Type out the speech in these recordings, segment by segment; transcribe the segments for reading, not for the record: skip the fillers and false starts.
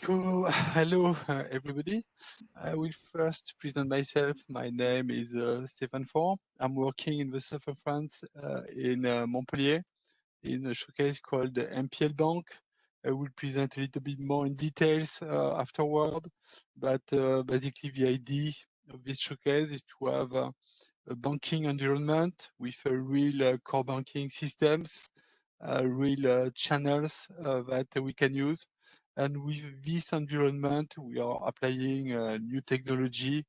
Hello, everybody. I will first present myself. My name is Stéphane Faure. I'm working in the south of France, in Montpellier, in a showcase called the MPL Bank. I will present a little bit more in details afterward, but basically the idea of this showcase is to have a banking environment with a real core banking systems, real channels that we can use. And with this environment, we are applying new technology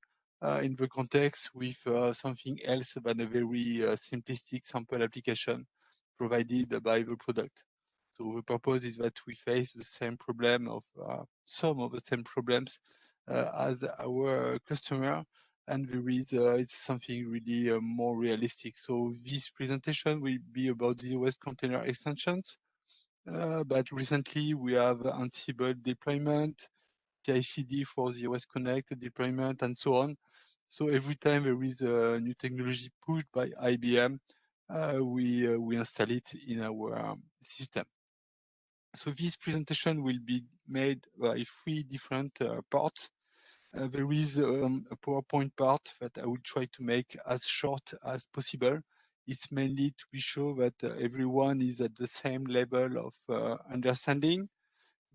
in the context with something else than a very simplistic sample application provided by the product. So the purpose is that we face the same problem of some of the same problems as our customer, and there is it's something really more realistic. So this presentation will be about the OS container extensions, but recently we have Ansible deployment, CI/CD for the OS Connect deployment, and so on. So every time there is a new technology pushed by IBM, we install it in our system. So this presentation will be made by three different parts. There is a PowerPoint part that I will try to make as short as possible. It's mainly to be sure that everyone is at the same level of understanding.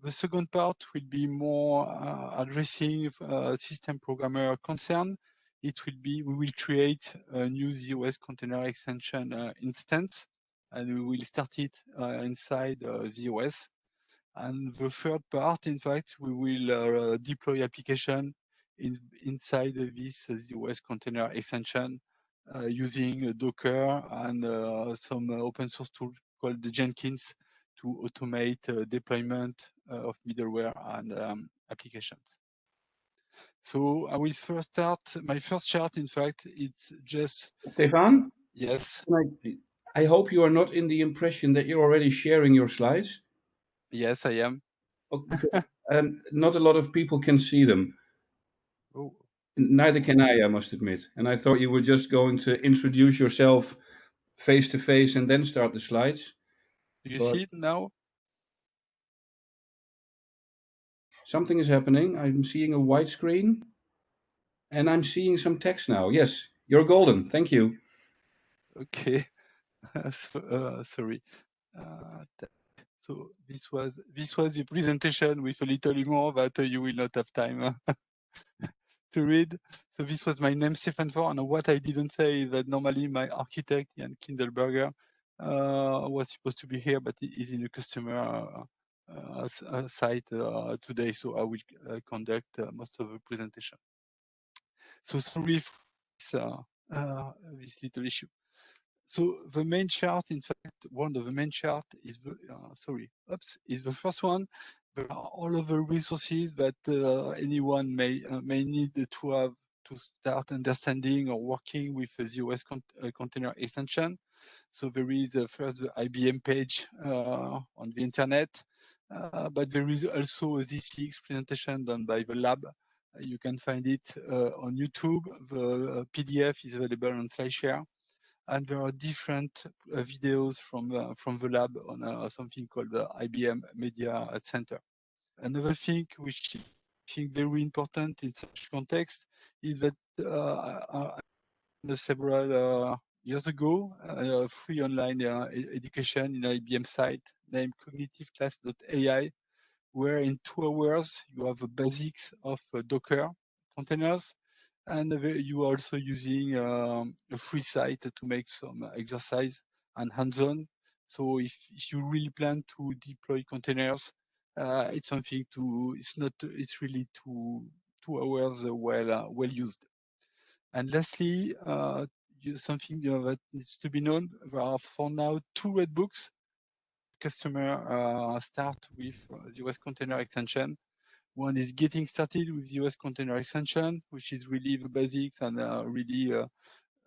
The second part will be more addressing system programmer concern. It will be, we will create a new ZOS container extension instance, and we will start it inside ZOS. And the third part, in fact, we will deploy application inside this ZOS container extension using Docker and some open source tool called the Jenkins to automate deployment of middleware and applications. So I will first start. My first chart, in fact, it's just Stefan, yes, I hope you are not in the impression that you're already sharing your slides. yes, I am. Because, not a lot of people can see them. Oh, Neither can I must admit. And I thought you were just going to introduce yourself face to face and then start the slides. do you But see it now? something is happening. I'm seeing a white screen and I'm seeing some text now. Yes, you're golden. Thank you. Okay, sorry. So this was the presentation with a little more that you will not have time to read. So this was my name, Stefan Faure, and what I didn't say is that normally my architect, Jan Kindelberger, was supposed to be here, but he is in a customer site today, so I will conduct most of the presentation. So sorry for this little issue. So the main chart, in fact, one of the main chart is the, is the first one. There are all of the resources that anyone may need to have to start understanding or working with the ZOS container extension. So there is first the IBM page on the internet, but there is also a Z6 presentation done by the lab. You can find it on YouTube. The PDF is available on SlideShare, and there are different videos from the lab on something called the IBM Media Center. Another thing which I think very important in such context is that several years ago, a free online education in IBM site named cognitiveclass.ai, where in 2 hours you have the basics of Docker containers, and you are also using a free site to make some exercise and hands-on. So if you really plan to deploy containers, it's something to, it's really 2 hours well used. And lastly, something that needs to be known, there are for now 2 red books. Customer start with the OS container extension. One is getting started with the OS container extension, which is really the basics and really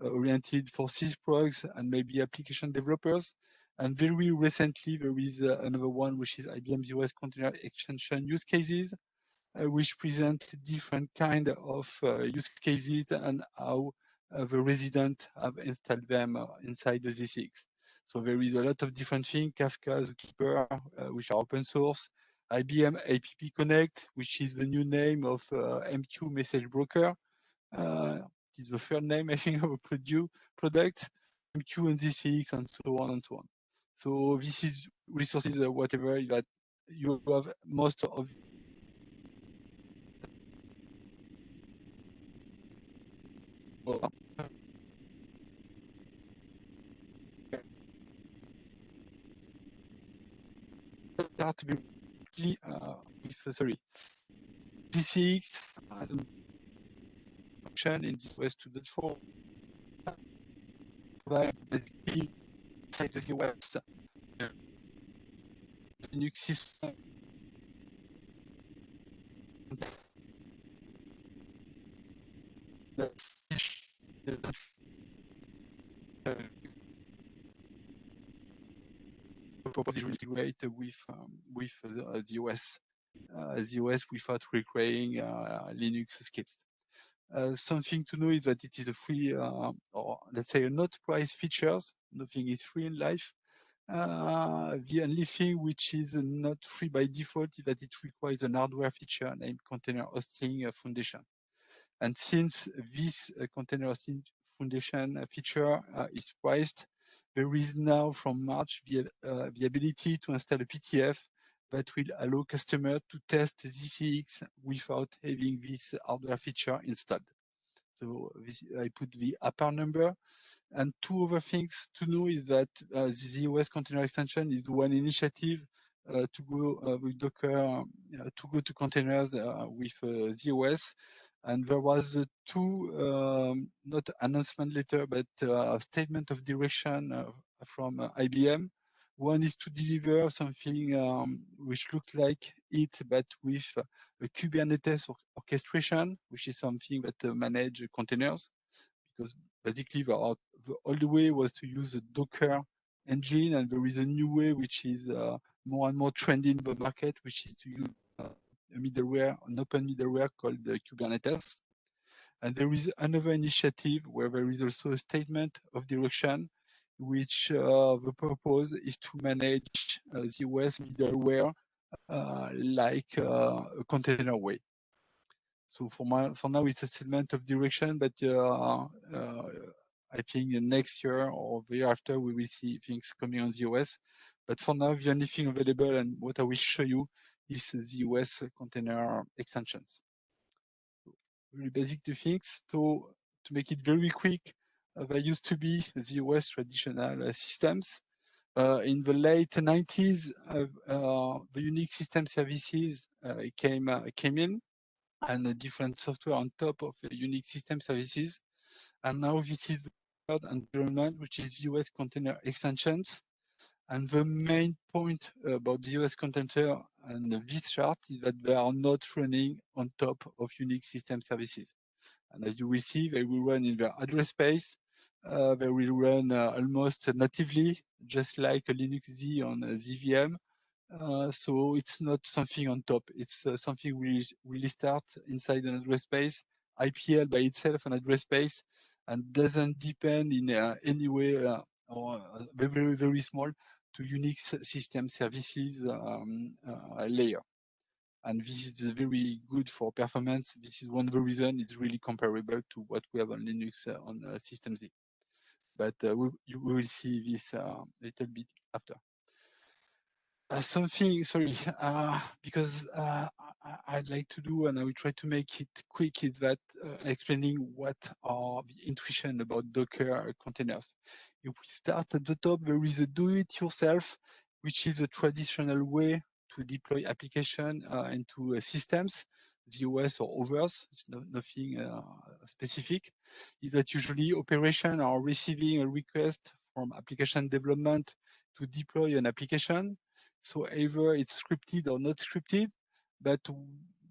oriented for sysprogs and maybe application developers. And very recently, there is another one, which is IBM OS container extension use cases, which present different kind of use cases and how the resident have installed them inside the Z6. So there is a lot of different things, Kafka, Zookeeper, which are open source, IBM APP Connect, which is the new name of MQ Message Broker. It is the third name, I think, of a product, MQ and ZCX, and so on and so on. So this is resources, whatever that you have most of. Start to be with ZCX as a function in the OS 2.4. Provide basically inside the OS Linux system. Proposal integrate with the OS without requiring Linux skills. Something to know is that it is a free, or let's say, not price features. Nothing is free in life. The only thing which is not free by default is that it requires an hardware feature named Container Hosting Foundation. And since this Container Hosting Foundation feature is priced, there is now from March the ability to install a PTF that will allow customers to test ZCX without having this hardware feature installed. So this, I put the upper number. And two other things to know is that the OS container extension is one initiative to go with Docker, to go to containers with the OS. And there was two, not announcement letter, but a statement of direction from IBM. One is to deliver something which looked like it, but with a Kubernetes orchestration, which is something that manage containers, because basically the old way was to use a Docker engine, and there is a new way which is more and more trending in the market, which is to use a middleware, an open middleware called Kubernetes. And there is another initiative where there is also a statement of direction, which the purpose is to manage the OS middleware like a container way. So for now, it's a statement of direction, but I think next year or the year after, we will see things coming on the OS. But for now, the only thing available and what I will show you is the OS container extensions. Very basic two things. To make it very quick, there used to be the OS traditional systems. In the late 90s, the Unix system services came in, and a different software on top of the Unix system services. And now this is the third environment, which is OS container extensions. And the main point about the OS container and this chart is that they are not running on top of Unix system services. And as you will see, they will run in their address space. They will run almost natively, just like a Linux Z on ZVM. So it's not something on top. It's something we really start inside an address space, IPL by itself, an address space, and doesn't depend in any way or very, very small to Unix system services layer. And this is very good for performance. This is one of the reasons it's really comparable to what we have on Linux on System Z. But we will see this a little bit after. Because I'd like to do, and I will try to make it quick, is that explaining what are the intuition about Docker containers. If we start at the top, there is a do-it-yourself, which is a traditional way to deploy application into systems, the OS or others. It's nothing specific. Is that usually operation are receiving a request from application development to deploy an application. So either it's scripted or not scripted, but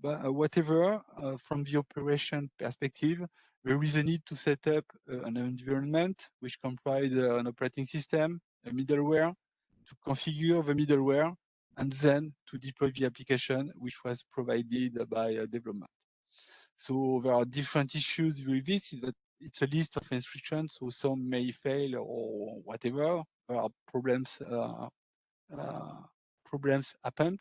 whatever, from the operation perspective, there is a need to set up an environment which comprises an operating system, a middleware, to configure the middleware, and then to deploy the application which was provided by development. So there are different issues with this. Is that it's a list of instructions, so some may fail or whatever. There are problems happen.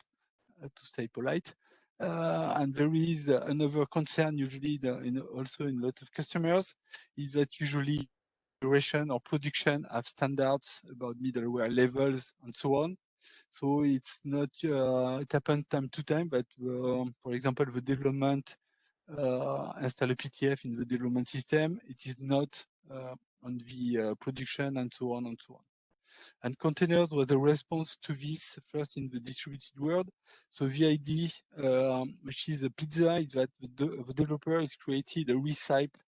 to stay polite. And there is another concern usually also in a lot of customers is that usually operation or production have standards about middleware levels and so on. So it's not, it happens time to time, but for example, the development install a PTF in the development system. It is not on the production and so on and so on. And containers was the response to this first in the distributed world. So the idea, which is a pizza, is that the developer has created a recipe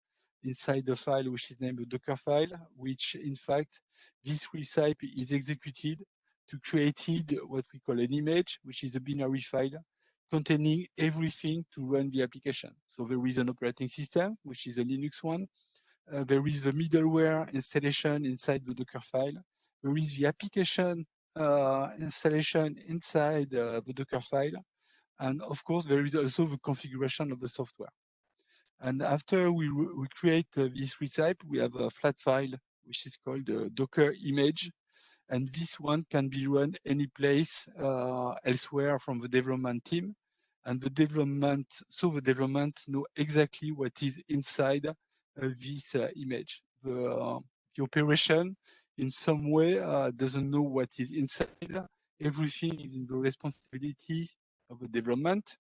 inside the file, which is named a Docker file, which in fact, this recipe is executed to create what we call an image, which is a binary file containing everything to run the application. So there is an operating system, which is a Linux one. There is the middleware installation inside the Docker file. There is the application installation inside the Docker file. And of course, there is also the configuration of the software. And after we create this recipe, we have a flat file, which is called Docker image. And this one can be run any place elsewhere from the development team. And the development know exactly what is inside this image. The operation in some way doesn't know what is inside. Everything is in the responsibility of the development.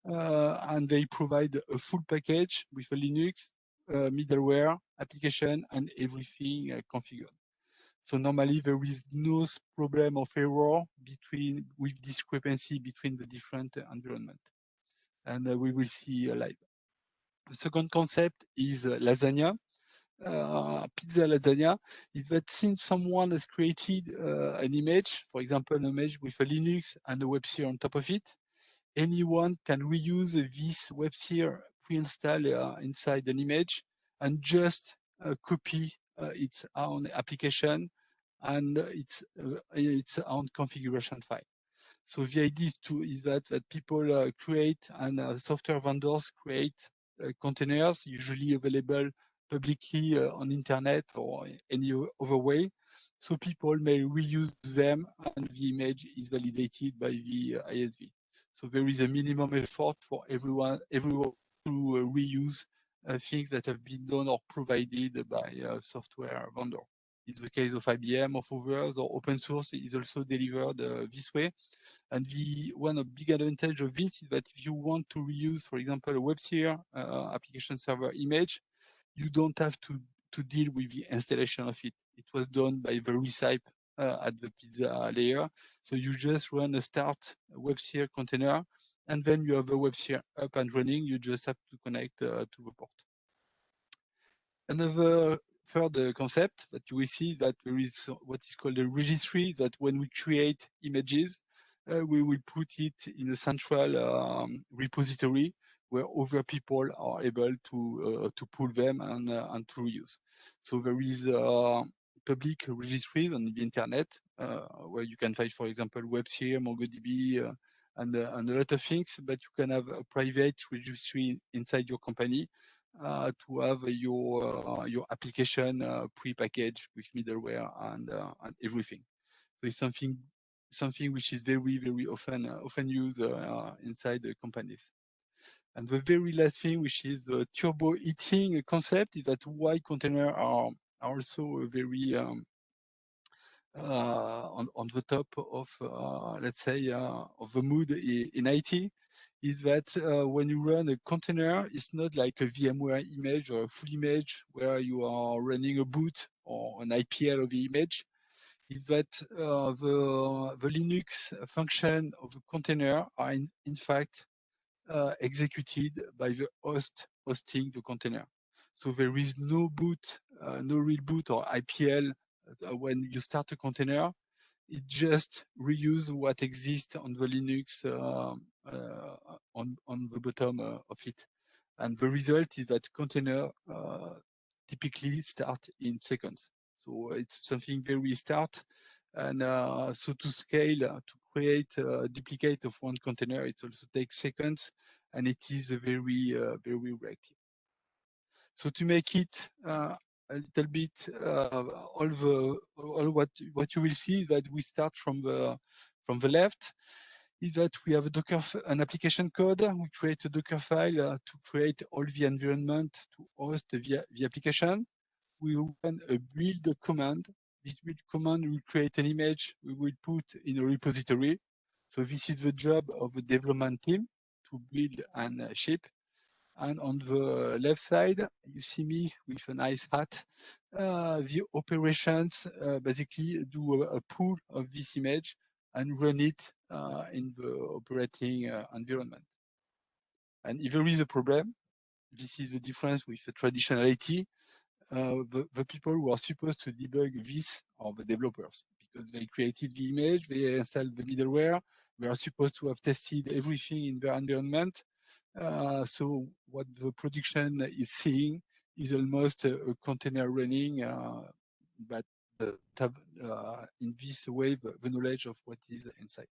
And they provide a full package with a Linux, middleware, application, and everything configured. So normally there is no problem of error with discrepancy between the different environment. And we will see live. The second concept is lasagna. Pizza lasagna is that since someone has created an image, for example, an image with a Linux and a WebSphere on top of it, anyone can reuse this WebSphere pre-installed inside an image and just copy its own application and its own configuration file. So the idea is that people create and software vendors create containers usually available publicly on internet or any other way. So people may reuse them and the image is validated by the ISV. So there is a minimum effort for everyone to reuse things that have been done or provided by a software vendor. It's the case of IBM, of others, or open source is also delivered this way. And one of big advantage of this is that if you want to reuse, for example, a WebSphere application server image, you don't have to deal with the installation of it. It was done by the recipe at the pizza layer. So you just run a start WebSphere container, and then you have a WebSphere up and running. You just have to connect to the port. Another third concept that you will see that there is what is called a registry, that when we create images, we will put it in a central repository where other people are able to pull them and to reuse. So there is public registries on the internet where you can find, for example, WebSphere, MongoDB, and a lot of things, but you can have a private registry inside your company to have your application pre-packaged with middleware and everything. So it's something which is very often used inside the companies. And the very last thing, which is the turbo heating concept, is that why containers are also very on the top of, let's say, of the mood in IT, is that when you run a container, it's not like a VMware image or a full image where you are running a boot or an IPL of the image. Is that the Linux function of the container are in fact executed by the host hosting the container. So there is no boot, no real boot or IPL when you start a container. It just reuse what exists on the Linux on the bottom of it. And the result is that container typically start in seconds. So it's something very start. And so to scale, to create a duplicate of one container, it also takes seconds, and it is very reactive. So to make it a little bit, all what you will see is that we start from the left. is that we have an application code. We create a Docker file to create all the environment to host the application. We run a build command. This build command will create an image we will put in a repository. So this is the job of the development team to build and ship. And on the left side, you see me with a nice hat. The operations basically do a pull of this image and run it in the operating environment. And if there is a problem, this is the difference with the traditional IT. The people who are supposed to debug this are the developers, because they created the image, they installed the middleware, they are supposed to have tested everything in their environment. So what the production is seeing is almost a container running, but in this way, the knowledge of what is inside.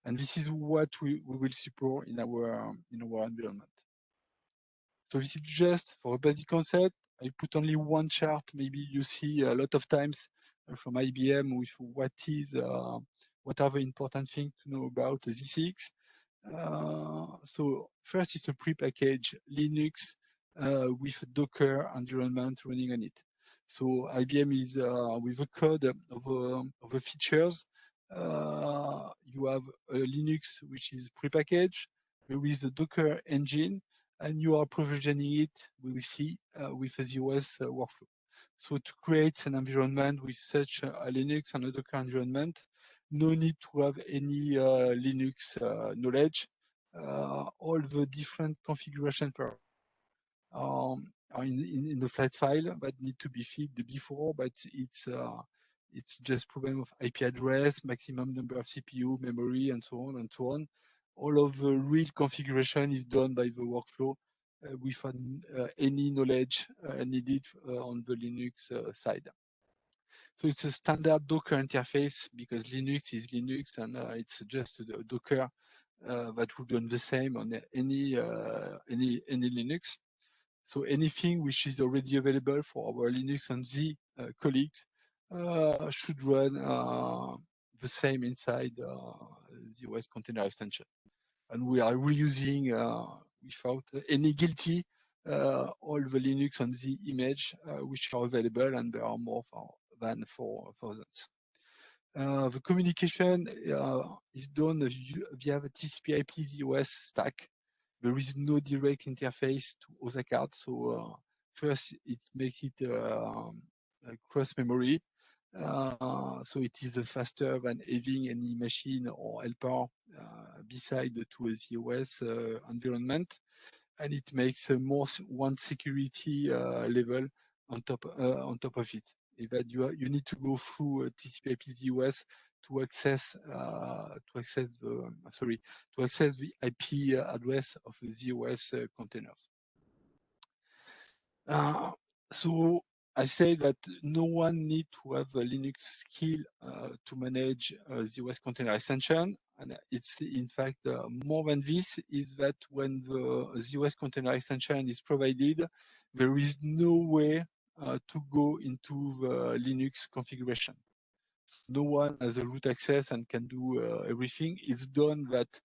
And this is what we will support in our environment. So this is just for a basic concept. I put only one chart. Maybe you see a lot of times from IBM with what are the important things to know about ZSX. So first, it's a prepackaged Linux with a Docker environment running on it. So IBM is with the code of the features. You have a Linux which is prepackaged. There is the Docker engine, and you are provisioning it, we will see, with a ZOS workflow. So to create an environment with such a Linux and a Docker environment, no need to have any Linux knowledge. All the different configuration are in the flat file that need to be filled before, but it's just problem of IP address, maximum number of CPU, memory, and so on and so on. All of the real configuration is done by the workflow without any knowledge needed on the Linux side. So it's a standard Docker interface because Linux is Linux, and it's just a Docker that would run the same on any Linux. So anything which is already available for our Linux and Z colleagues should run the same inside the OS container extension. And we are reusing without any guilty all the Linux and Z image which are available, and there are more than 4,000. The communication is done via the TCP/IP ZOS stack. There is no direct interface to OSA card. So first, it makes it cross memory. So it is faster than having any machine or helper beside to a ZOS environment, and it makes more one security level on top of it. That you need to go through TCP/IP ZOS to access the IP address of the ZOS containers. So I say that no one need to have a Linux skill to manage the OS container extension. And it's in fact more than this, is that when the OS container extension is provided, there is no way to go into the Linux configuration. No one has a root access and can do everything. It's done that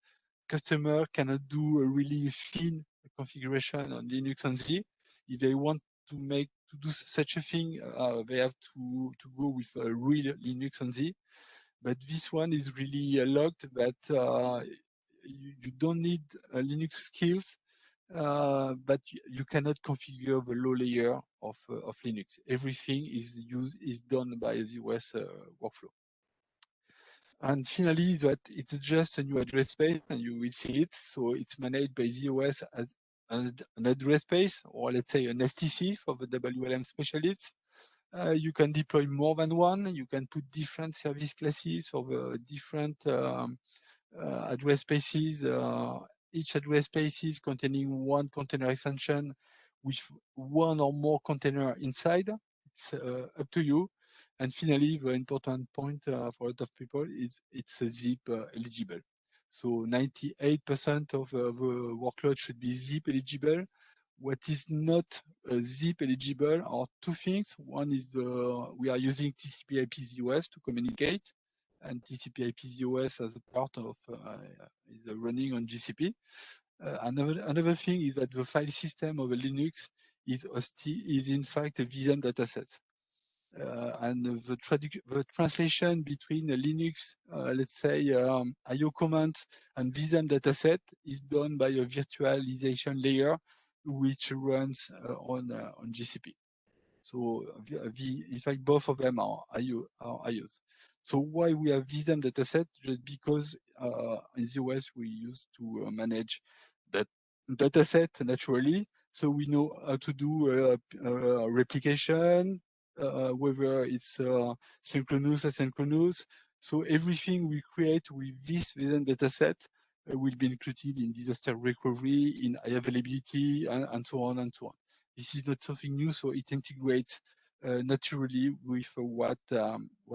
customer cannot do a really thin configuration on Linux and Z. If they want to do such a thing, they have to go with a real Linux and Z. But this one is really locked, that you don't need Linux skills, but you cannot configure the low layer of Linux. Everything is done by the OS workflow. And finally, that it's just a new address space, and you will see it. So it's managed by ZOS as an address space, or let's say an STC for the WLM specialists. You can deploy more than one. You can put different service classes for the different address spaces. Each address space is containing one container extension with one or more container inside. It's up to you. And finally, the important point for a lot of people is it's zip eligible. So 98% of the workload should be zip eligible. What is not zip eligible are two things. One is we are using TCP/IP ZOS to communicate, and TCP/IP ZOS as a part of is running on GCP. Another thing is that the file system of a Linux is in fact a vSAN dataset. And the translation between a Linux, let's say, IO command and vSAN dataset is done by a virtualization layer which runs on GCP. So in fact, both of them are IOs. So why we have vSAN dataset? Just because in the OS we used to manage that dataset naturally. So we know how to do replication, whether it's synchronous, asynchronous. So everything we create with this vSAN dataset will be included in disaster recovery, in high availability, and so on and so on. This is not something new, so it integrates naturally with what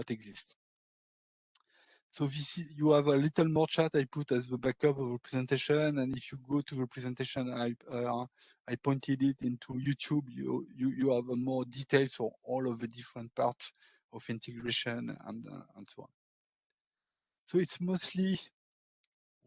exists. So this is, you have a little more chart I put as the backup of the presentation, and if you go to the presentation, I pointed it into YouTube. You have more details for all of the different parts of integration and so on. So it's mostly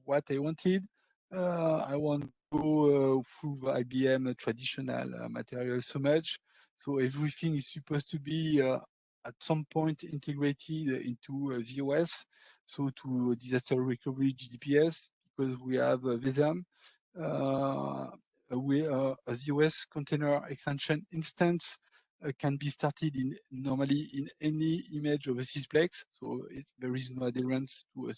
what I wanted. I won't go through the IBM traditional material so much. So everything is supposed to be at some point integrated into the OS. So to disaster recovery GDPS, because we have VESAM, a ZOS container extension instance can be started normally in any image of a sysplex. So there is no adherence to a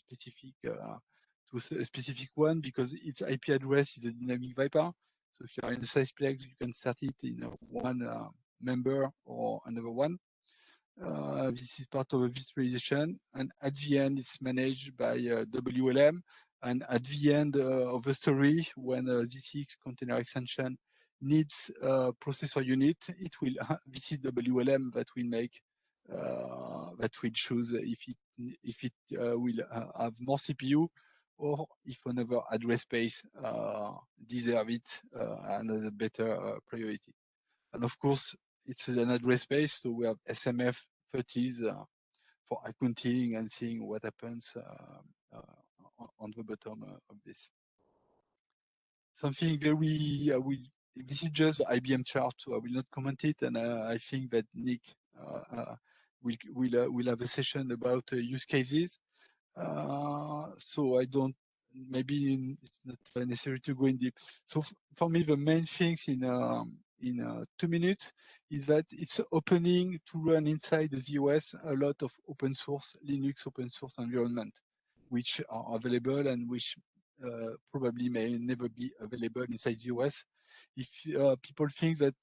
specific one because its IP address is a dynamic VIPA. So if you are in a sysplex, you can start it in one member or another one. This is part of a virtualization, and at the end, it's managed by WLM. And at the end of the story, when the ZCX container extension needs a processor unit, it will. This is WLM that will make that will choose if it will have more CPU or if another address space deserve it another better priority. And of course, it's an address space, so we have SMF 30s for accounting and seeing what happens on the bottom of this. Something very, this is just the IBM chart, so I will not comment it, and I think that Nick will have a session about use cases. So I don't, maybe it's not necessary to go in deep. So for me, the main things in 2 minutes is that it's opening to run inside the ZOS a lot of open source, Linux open source environment, which are available and which probably may never be available inside the OS. If people think that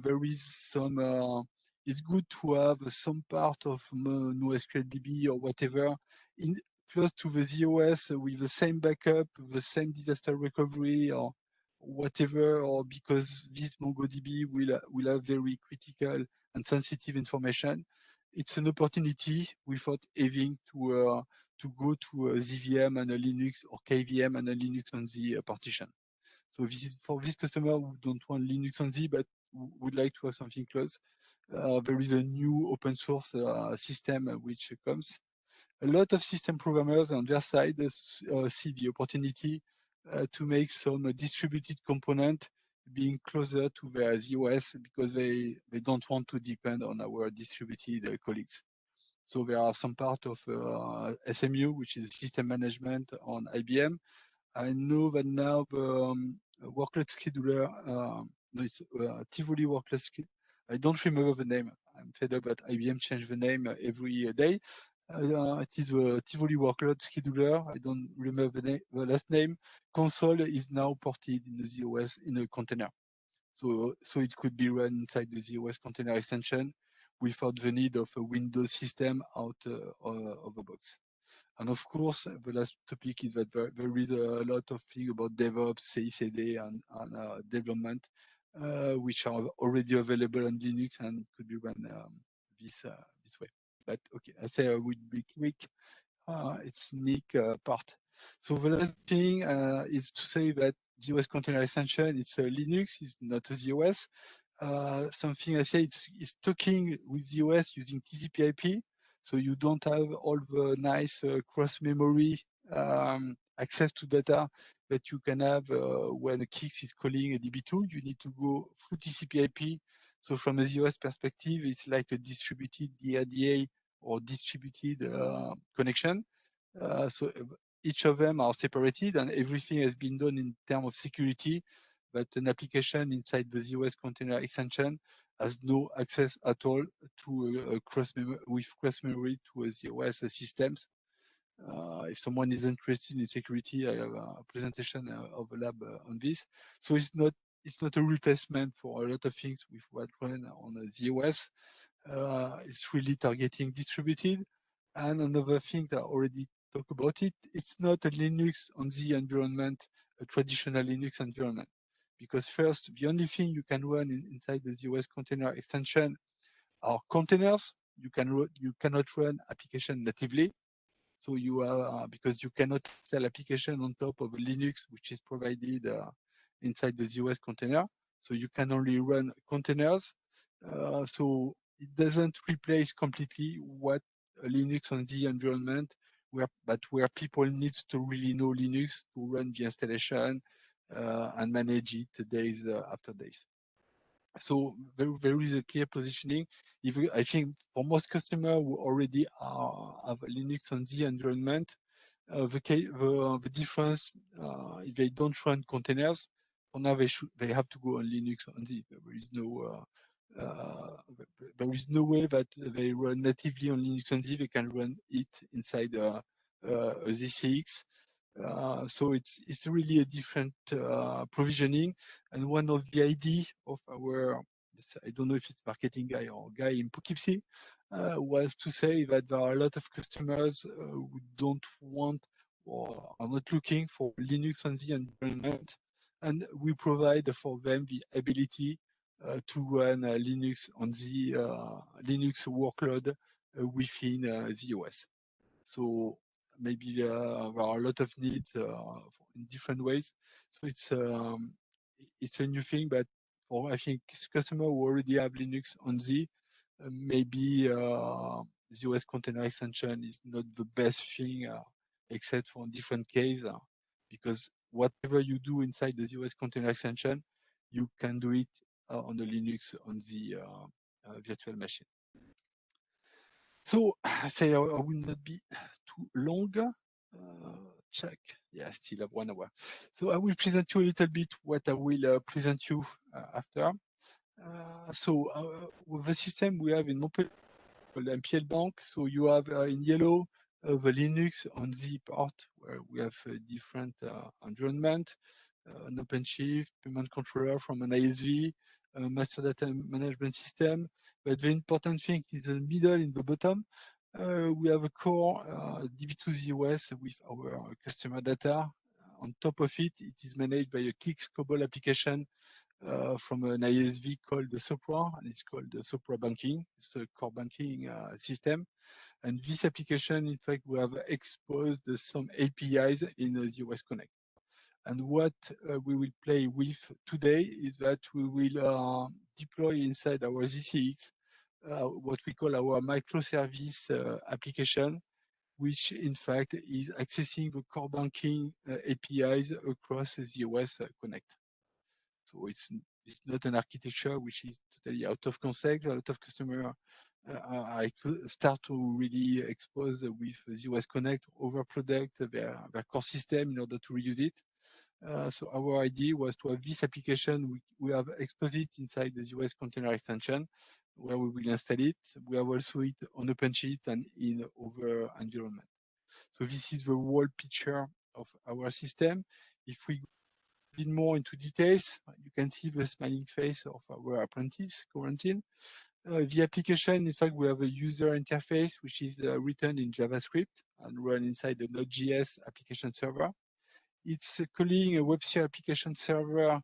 there is some, it's good to have some part of NoSQLDB or whatever close to the ZOS with the same backup, the same disaster recovery or whatever, or because this MongoDB will have very critical and sensitive information. It's an opportunity without having to go to a ZVM and a Linux or KVM and a Linux on the partition. So this is for this customer who don't want Linux on Z, but would like to have something close. There is a new open source system which comes. A lot of system programmers on their side see the opportunity to make some distributed component being closer to their ZOS because they don't want to depend on our distributed colleagues. So there are some part of SMU, which is system management on IBM. I know that now the workload scheduler, no, it's Tivoli workload scheduler. I don't remember the name. I'm fed up that IBM changed the name every day. It is a Tivoli workload scheduler. I don't remember the last name. Console is now ported in the ZOS in a container. So it could be run inside the ZOS container extension without the need of a Windows system out of the box. And of course, the last topic is that there is a lot of things about DevOps, CI/CD, and development, which are already available on Linux and could be run this way. But okay, I say I would be quick. It's Nick part. So the last thing is to say that ZOS container extension is Linux, it's not a ZOS. Something I say it's talking with ZOS using TCP/IP. So you don't have all the nice cross-memory access to data that you can have when a KIX is calling a DB2. You need to go through TCP/IP. So from a z/OS perspective, it's like a distributed DRDA or distributed connection. So each of them are separated, and everything has been done in terms of security. But an application inside the z/OS container extension has no access at all to a cross memory to a z/OS systems. If someone is interested in security, I have a presentation of a lab on this. So it's not a replacement for a lot of things with what run on a z/OS. It's really targeting distributed. And another thing that I already talked about it, it's not a Linux on the environment, a traditional Linux environment. Because first, the only thing you can run inside the z/OS container extension are containers. You cannot run application natively. So you are, because you cannot install application on top of a Linux, which is provided inside the z/OS container. So you can only run containers. So it doesn't replace completely what a Linux on the environment, but where people need to really know Linux to run the installation and manage it days after days. So there is a clear positioning. I think for most customers who already have a Linux on the environment, the difference, if they don't run containers, for now they have to go on Linux on the. There is no way that they run natively on Linux on the. They can run it inside a ZCX. So it's really a different provisioning. And one of the idea of our, I don't know if it's marketing guy or guy in Poughkeepsie, was to say that there are a lot of customers who don't want or are not looking for Linux on the environment, and we provide for them the ability to run Linux on the Linux workload within the OS. So maybe there are a lot of needs in different ways. So it's a new thing, but for I think customers who already have Linux on Z, maybe the OS container extension is not the best thing, except for different case, because whatever you do inside the OS container extension, you can do it on the Linux on the virtual machine. So I say I will not be too long. Check. Yeah, still have 1 hour. So I will present you a little bit what I will present you after. So with the system we have in Montpellier, MPL Bank. So you have in yellow the Linux on the part where we have a different environment, an OpenShift, payment controller from an ISV, master data management system. But the important thing is the middle in the bottom. We have a core DB2 z/OS with our customer data. On top of it, it is managed by a KIX COBOL application from an ISV called the Sopra, and it's called the Sopra Banking. It's a core banking system. And this application, in fact, we have exposed some APIs in the z/OS Connect. And what we will play with today is that we will deploy inside our ZCX what we call our microservice application, which in fact is accessing the core banking APIs across the OS Connect. So it's not an architecture which is totally out of concept. A lot of customers start to really expose with the OS Connect over product their core system in order to reuse it. So our idea was to have this application. We have exposed it inside the z/OS container extension, where we will install it. We have also it on OpenShift and in other environment. So this is the whole picture of our system. If we go a bit more into details, you can see the smiling face of our apprentice, Corentin. The application, in fact, we have a user interface, which is written in JavaScript and run inside the Node.js application server. It's calling a WebSphere application server,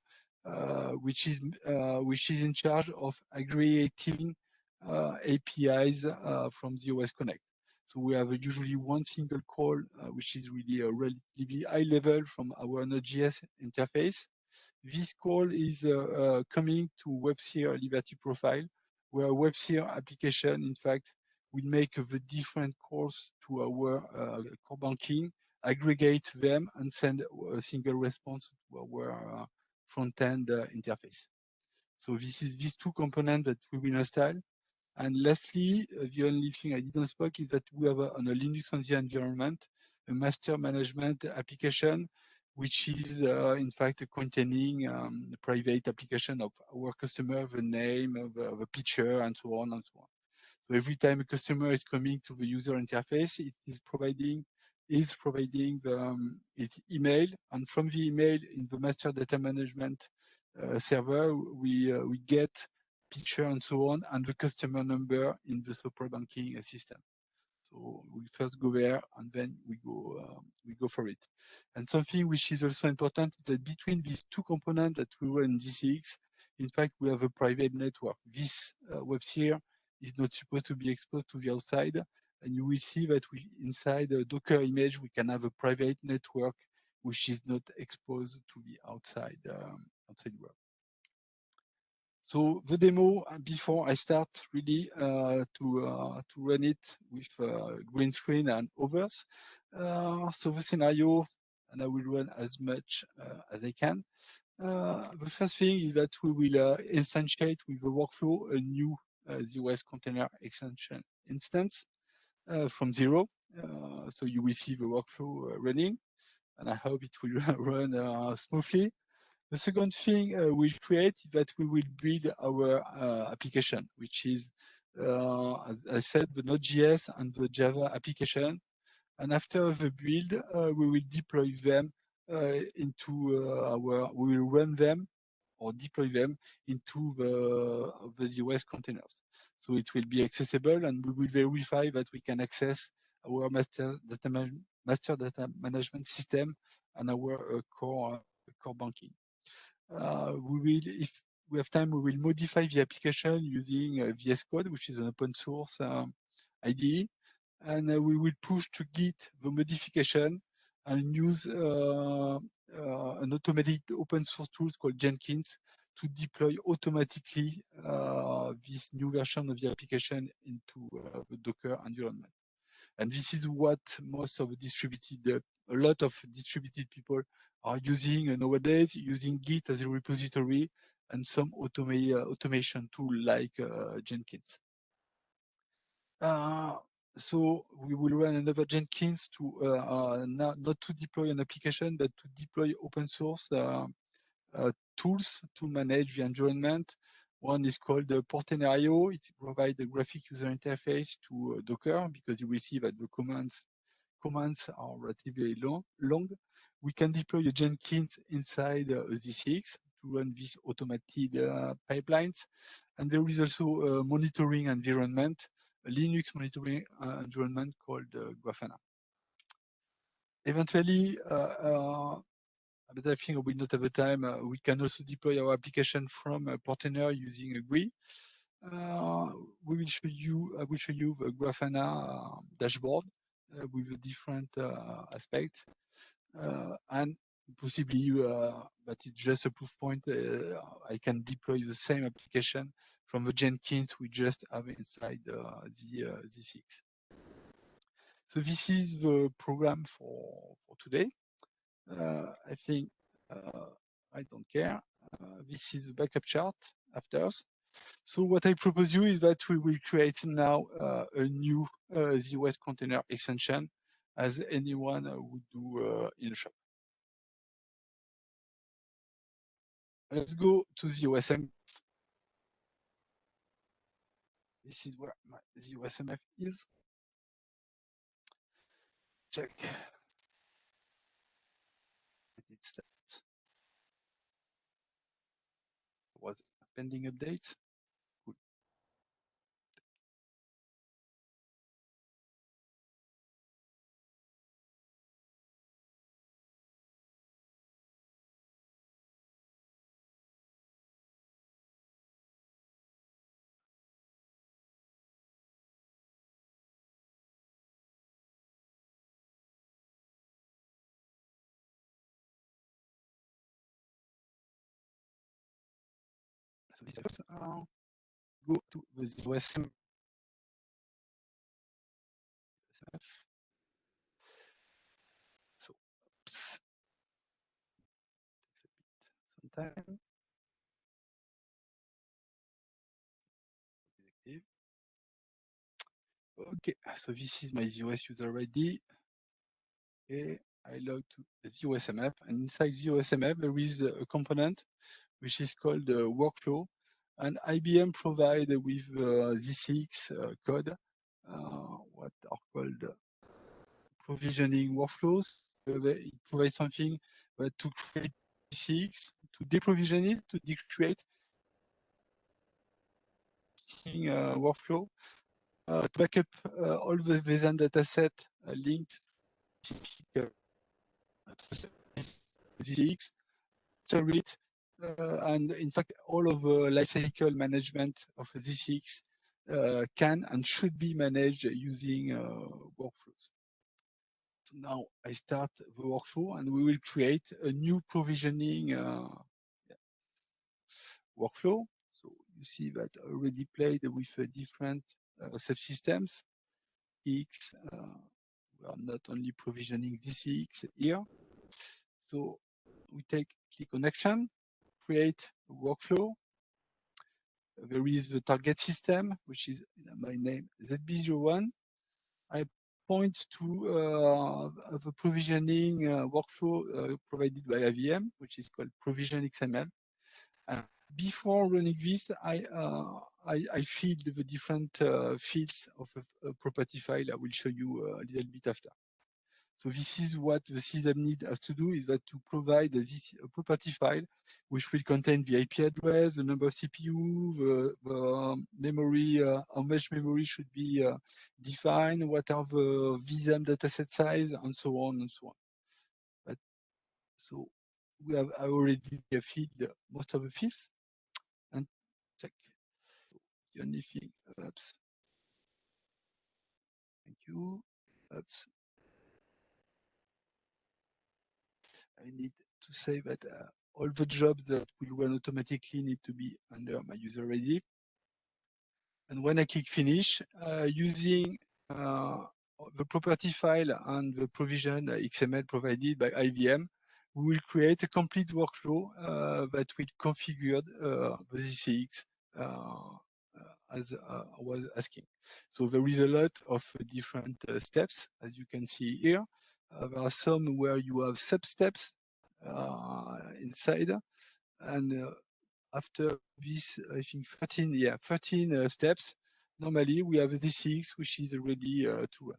which is in charge of aggregating APIs from the OS Connect. So we have usually one single call, which is really a relatively high level from our Node.js interface. This call is coming to WebSphere Liberty Profile, where WebSphere application, in fact, we make the different calls to our core banking, aggregate them, and send a single response to our front-end interface. So this is these two components that we will install. And lastly, the only thing I didn't spoke is that we have on a Linux on the environment, a master management application, which is in fact containing the private application of our customer, the name of the picture, and so on and so on. So every time a customer is coming to the user interface, it is providing its email, and from the email in the master data management server, we get picture and so on, and the customer number in the Sopra banking system. So we first go there, and then we go for it. And something which is also important is that between these two components that we run in DCX, in fact, we have a private network. This WebSphere is not supposed to be exposed to the outside, and you will see that inside a Docker image, we can have a private network which is not exposed to the outside world. So the demo, before I start really to run it with green screen and others. So the scenario, and I will run as much as I can. The first thing is that we will instantiate with the workflow a new ZOS container extension instance from zero. So you will see the workflow running, and I hope it will run smoothly. The second thing we'll create is that we will build our application, which is, as I said, the Node.js and the Java application. And after the build, we will deploy them we will run them or deploy them into the ZOS containers. So it will be accessible, and we will verify that we can access our master data management system and our core banking. We will, if we have time, we will modify the application using VS Code, which is an open source IDE, and we will push to Git the modification and use an automated open source tool called Jenkins to deploy automatically this new version of the application into the Docker environment. And this is what most of a lot of distributed people are using nowadays, using Git as a repository and some automation tool like Jenkins. So we will run another Jenkins to not to deploy an application, but to deploy open source tools to manage the environment. One is called Portainer.io. It provides a graphic user interface to Docker, because you will see that the commands are relatively long. We can deploy a Jenkins inside ZCX to run these automated pipelines. And there is also a monitoring environment, a Linux monitoring environment called Grafana. Eventually, but I think we will not have the time. We can also deploy our application from Portainer using a GUI. I will show you the Grafana dashboard with a different aspect, and possibly, but it's just a proof point. I can deploy the same application from the Jenkins we just have inside the Z6. So this is the program for today. I think I don't care. This is the backup chart after. So what I propose you is that we will create now a new ZOS container extension, as anyone would do in a shop. Let's go to the OSM. This is where my ZOSMF is. Check. It's that. Was pending updates. Cool. So this go to the ZOSM So, oops. Takes a bit some time. Okay, so this is my ZOS user ID. Okay, I log to the ZOSMF, and inside ZOSMF there is a component which is called workflow, and IBM provide with ZCX code what are called provisioning workflows. It provides something to create ZCX, to deprovision it, to decreate workflow, to back up all the VSM dataset linked to ZCX, it, and in fact, all of the lifecycle management of ZCX can and should be managed using workflows. So now I start the workflow, and we will create a new provisioning workflow. So you see that I already played with different subsystems. X, we are not only provisioning VCX here. So we click on action, create a workflow. There is the target system, which is my name, ZB01. I point to the provisioning workflow provided by IBM, which is called Provision XML. Before running this, I feed the different fields of a property file. I will show you a little bit after. So this is what the system need us to do, is that to provide this property file, which will contain the IP address, the number of CPU, the memory, how much memory should be defined, what are the VSM dataset size, and so on and so on. But so we have already filled most of the fields, and check. The only thing, oops. Thank you. Oops. I need to say that all the jobs that will run automatically need to be under my user ID. And when I click finish, using the property file and the provision XML provided by IBM, we will create a complete workflow that will configure the ZCX as I was asking. So there is a lot of different steps, as you can see here. There are some where you have sub-steps inside, and after this, I think 13 steps, normally we have ZCX, which is ready to run.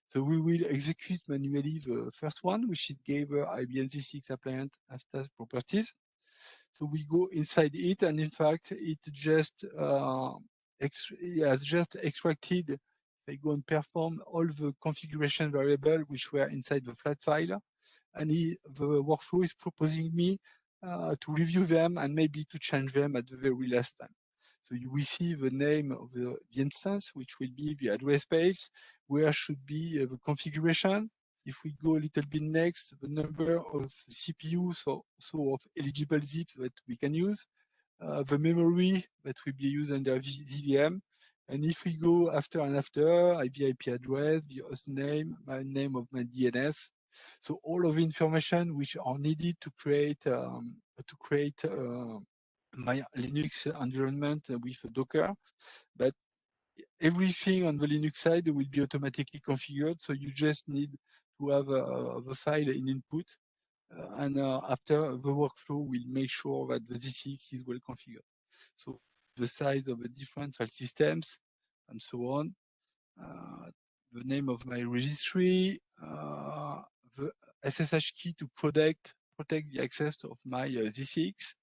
So we will execute manually the first one, which is Gaver IBM ZCX appliance as properties. So we go inside it, and in fact, it has just extracted. If I go and perform all the configuration variable which were inside the flat file, and the workflow is proposing me to review them and maybe to change them at the very last time. So you will see the name of the instance, which will be the address space, where should be the configuration. If we go a little bit next, the number of CPU, so of eligible zips that we can use, the memory that will be used under ZVM. And if we go after, the IP address, the host name, my name of my DNS. So all of the information which are needed to create my Linux environment with Docker. But everything on the Linux side will be automatically configured. So you just need to have the file in input. And after, the workflow will make sure that the ZCX is well configured. So the size of the different file systems and so on, the name of my registry, the SSH key to protect the access of my ZCX.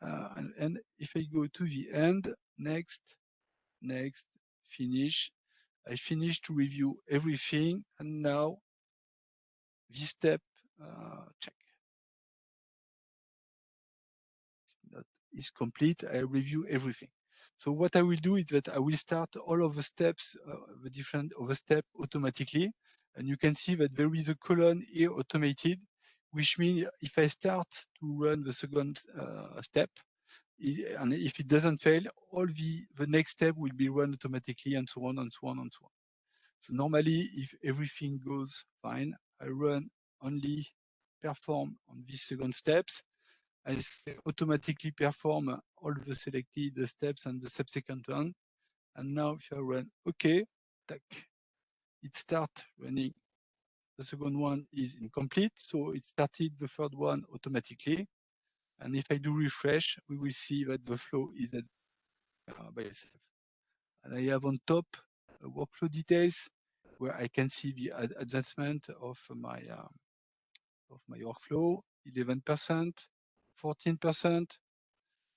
And if I go to the end, next, finish, I finish to review everything. And now this step, check. Is complete, I review everything. So what I will do is that I will start all of the steps, the different step automatically. And you can see that there is a column here automated, which means if I start to run the second step, and if it doesn't fail, all the next step will be run automatically, and so on and so on and so on. So normally, if everything goes fine, I run only perform on these second steps. I automatically perform all the selected steps and the subsequent one. And now if I run OK, tac, it starts running. The second one is incomplete, so it started the third one automatically. And if I do refresh, we will see that the flow is by itself. And I have on top workflow details where I can see the advancement of my workflow, 11%, 14%,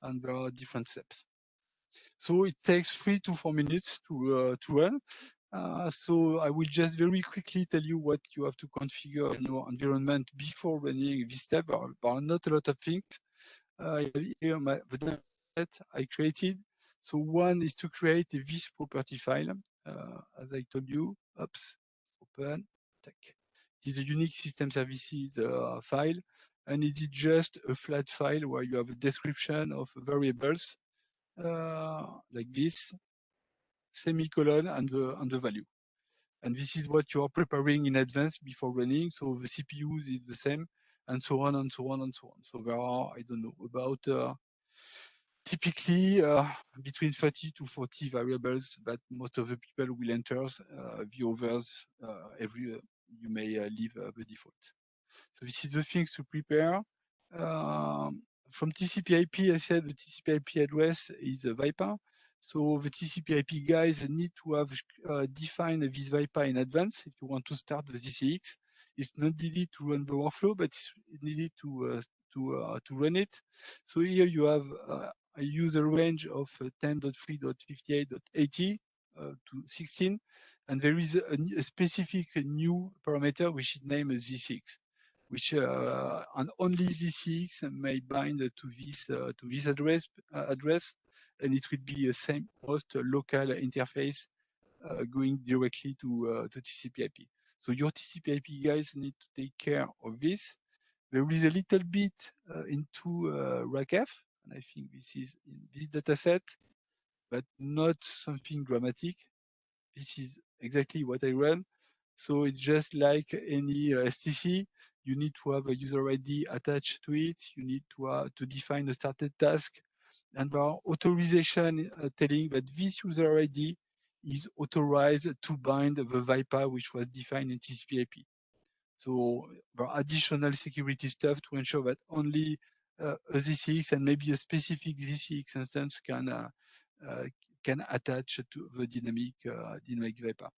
and there are different steps. So it takes 3 to 4 minutes to run. So I will just very quickly tell you what you have to configure in your environment before running this step. There are not a lot of things. Here the data I created. So one is to create a this property file. As I told you, oops, open, tech. It is a unique system services file, and it is just a flat file where you have a description of variables like this, semicolon, and the value. And this is what you are preparing in advance before running. So the CPUs is the same, and so on and so on and so on. So there are, I don't know, about typically between 30 to 40 variables that most of the people will enter. The others, you may leave the default. So this is the things to prepare. From TCP/IP, I said the TCP/IP address is VIPA. So the TCP/IP guys need to have defined this VIPA in advance if you want to start the ZCX. It's not needed to run the workflow, but it's needed to run it. So here you have a user range of 10.3.58.80 to 16, and there is a specific new parameter which is named ZCX, which and only ZCX may bind to this address, and it will be the same host local interface going directly to TCP/IP. So your TCP/IP guys need to take care of this. There is a little bit into RACF, and I think this is in this data set, but not something dramatic. This is exactly what I run. So it's just like any STC. You need to have a user ID attached to it. You need to define a started task. And there are authorization telling that this user ID is authorized to bind the VIPA, which was defined in TCP/IP. So there are additional security stuff to ensure that only a ZCX and maybe a specific ZCX instance can attach to the dynamic VIPA.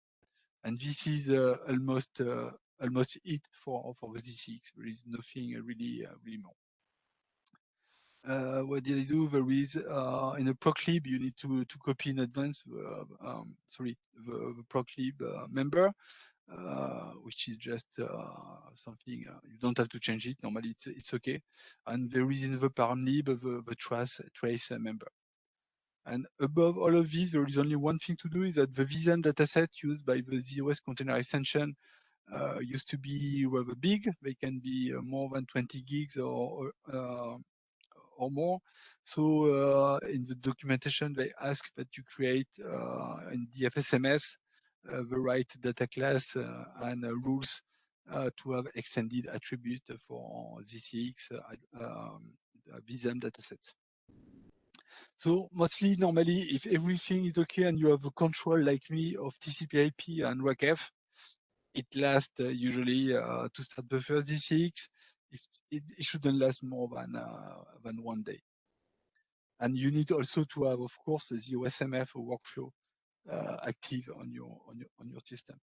And this is almost it for the ZCX. There is nothing really more. What did I do? There is in a proclib you need to copy in advance the proclib member, which is just something you don't have to change it. Normally it's okay. And there is in the paramlib the trace member. And above all of these, there is only one thing to do, is that the vSAN dataset used by the z/OS container extension used to be rather big. They can be more than 20 gigs or more. So in the documentation, they ask that you create in the FSMS the right data class and rules to have extended attribute for ZCX vSAN datasets. So mostly, normally, if everything is okay and you have a control like me of TCP/IP and RACF, it lasts usually to start the first ZCX. It shouldn't last more than 1 day. And you need also to have, of course, the OSMF workflow active on your system.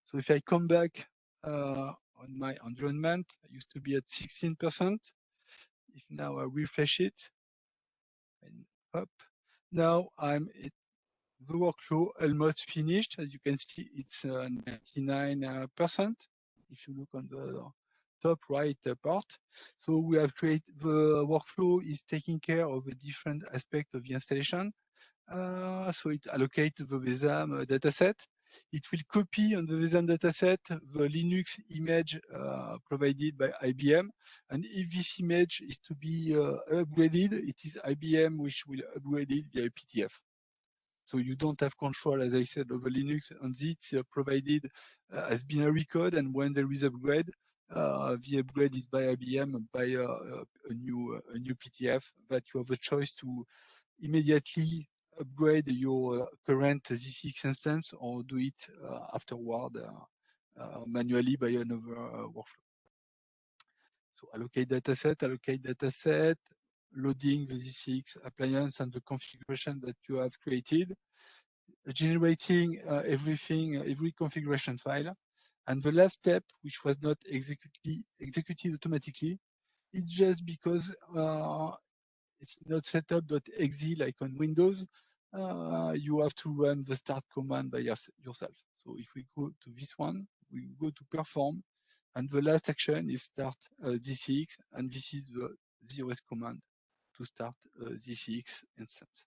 So if I come back on my environment, I used to be at 16%. If now I refresh it, and up, now I'm at the workflow almost finished. As you can see, it's 99%. If you look on the top right part. So we have created the workflow is taking care of a different aspect of the installation. So it allocates the VESAM dataset. It will copy on the VESAM dataset the Linux image provided by IBM. And if this image is to be upgraded, it is IBM which will upgrade it via PTF. So you don't have control, as I said, over Linux, and it's provided as binary code. And when there is upgrade, the upgrade is by IBM by a new PTF that you have a choice to immediately upgrade your current ZCX instance or do it afterward manually by another workflow. So allocate dataset, loading the ZCX appliance and the configuration that you have created, generating every configuration file. And the last step, which was not executed automatically, it's just because it's not set up .exe like on Windows. You have to run the start command by yourself. So if we go to this one, we go to perform, and the last action is start ZCX, and this is the ZOS command to start ZCX instance.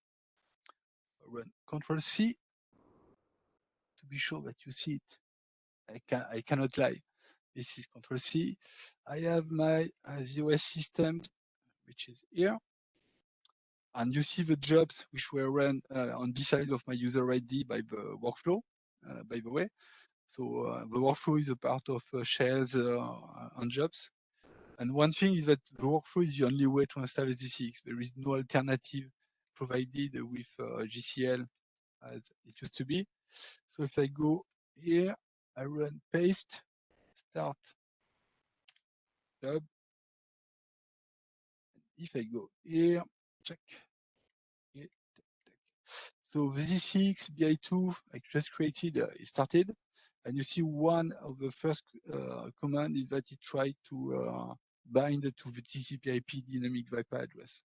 Run Control C to be sure that you see it. I cannot lie. This is Control C. I have my ZOS system, which is here. And you see the jobs which were run on this side of my user ID by the workflow, by the way. So the workflow is a part of shells and jobs. And one thing is that the workflow is the only way to install ZCX. There is no alternative provided with GCL as it used to be. So if I go here, I run paste, start job. If I go here, check. Here, so the ZCX BI2 I just created is started, and you see one of the first command is that it tried to bind to the TCP/IP dynamic VIPA address.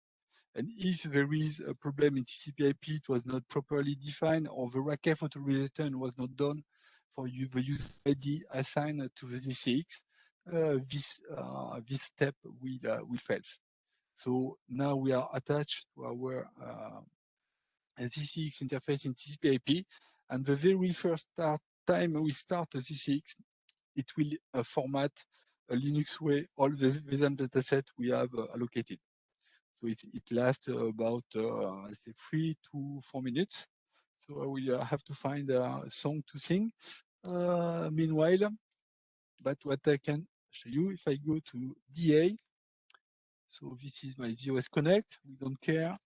And if there is a problem in TCP/IP, it was not properly defined, or the RACF authorization was not done for you, the user ID assigned to the ZCX, this step will fail. So now we are attached to our ZCX interface in TCP/IP, and the very first time we start a ZCX, it will format a Linux way all the VM dataset we have allocated. So it lasts about let's say 3 to 4 minutes. So I will have to find a song to sing. Meanwhile, but what I can show you, if I go to DA, so this is my ZOS Connect. We don't care.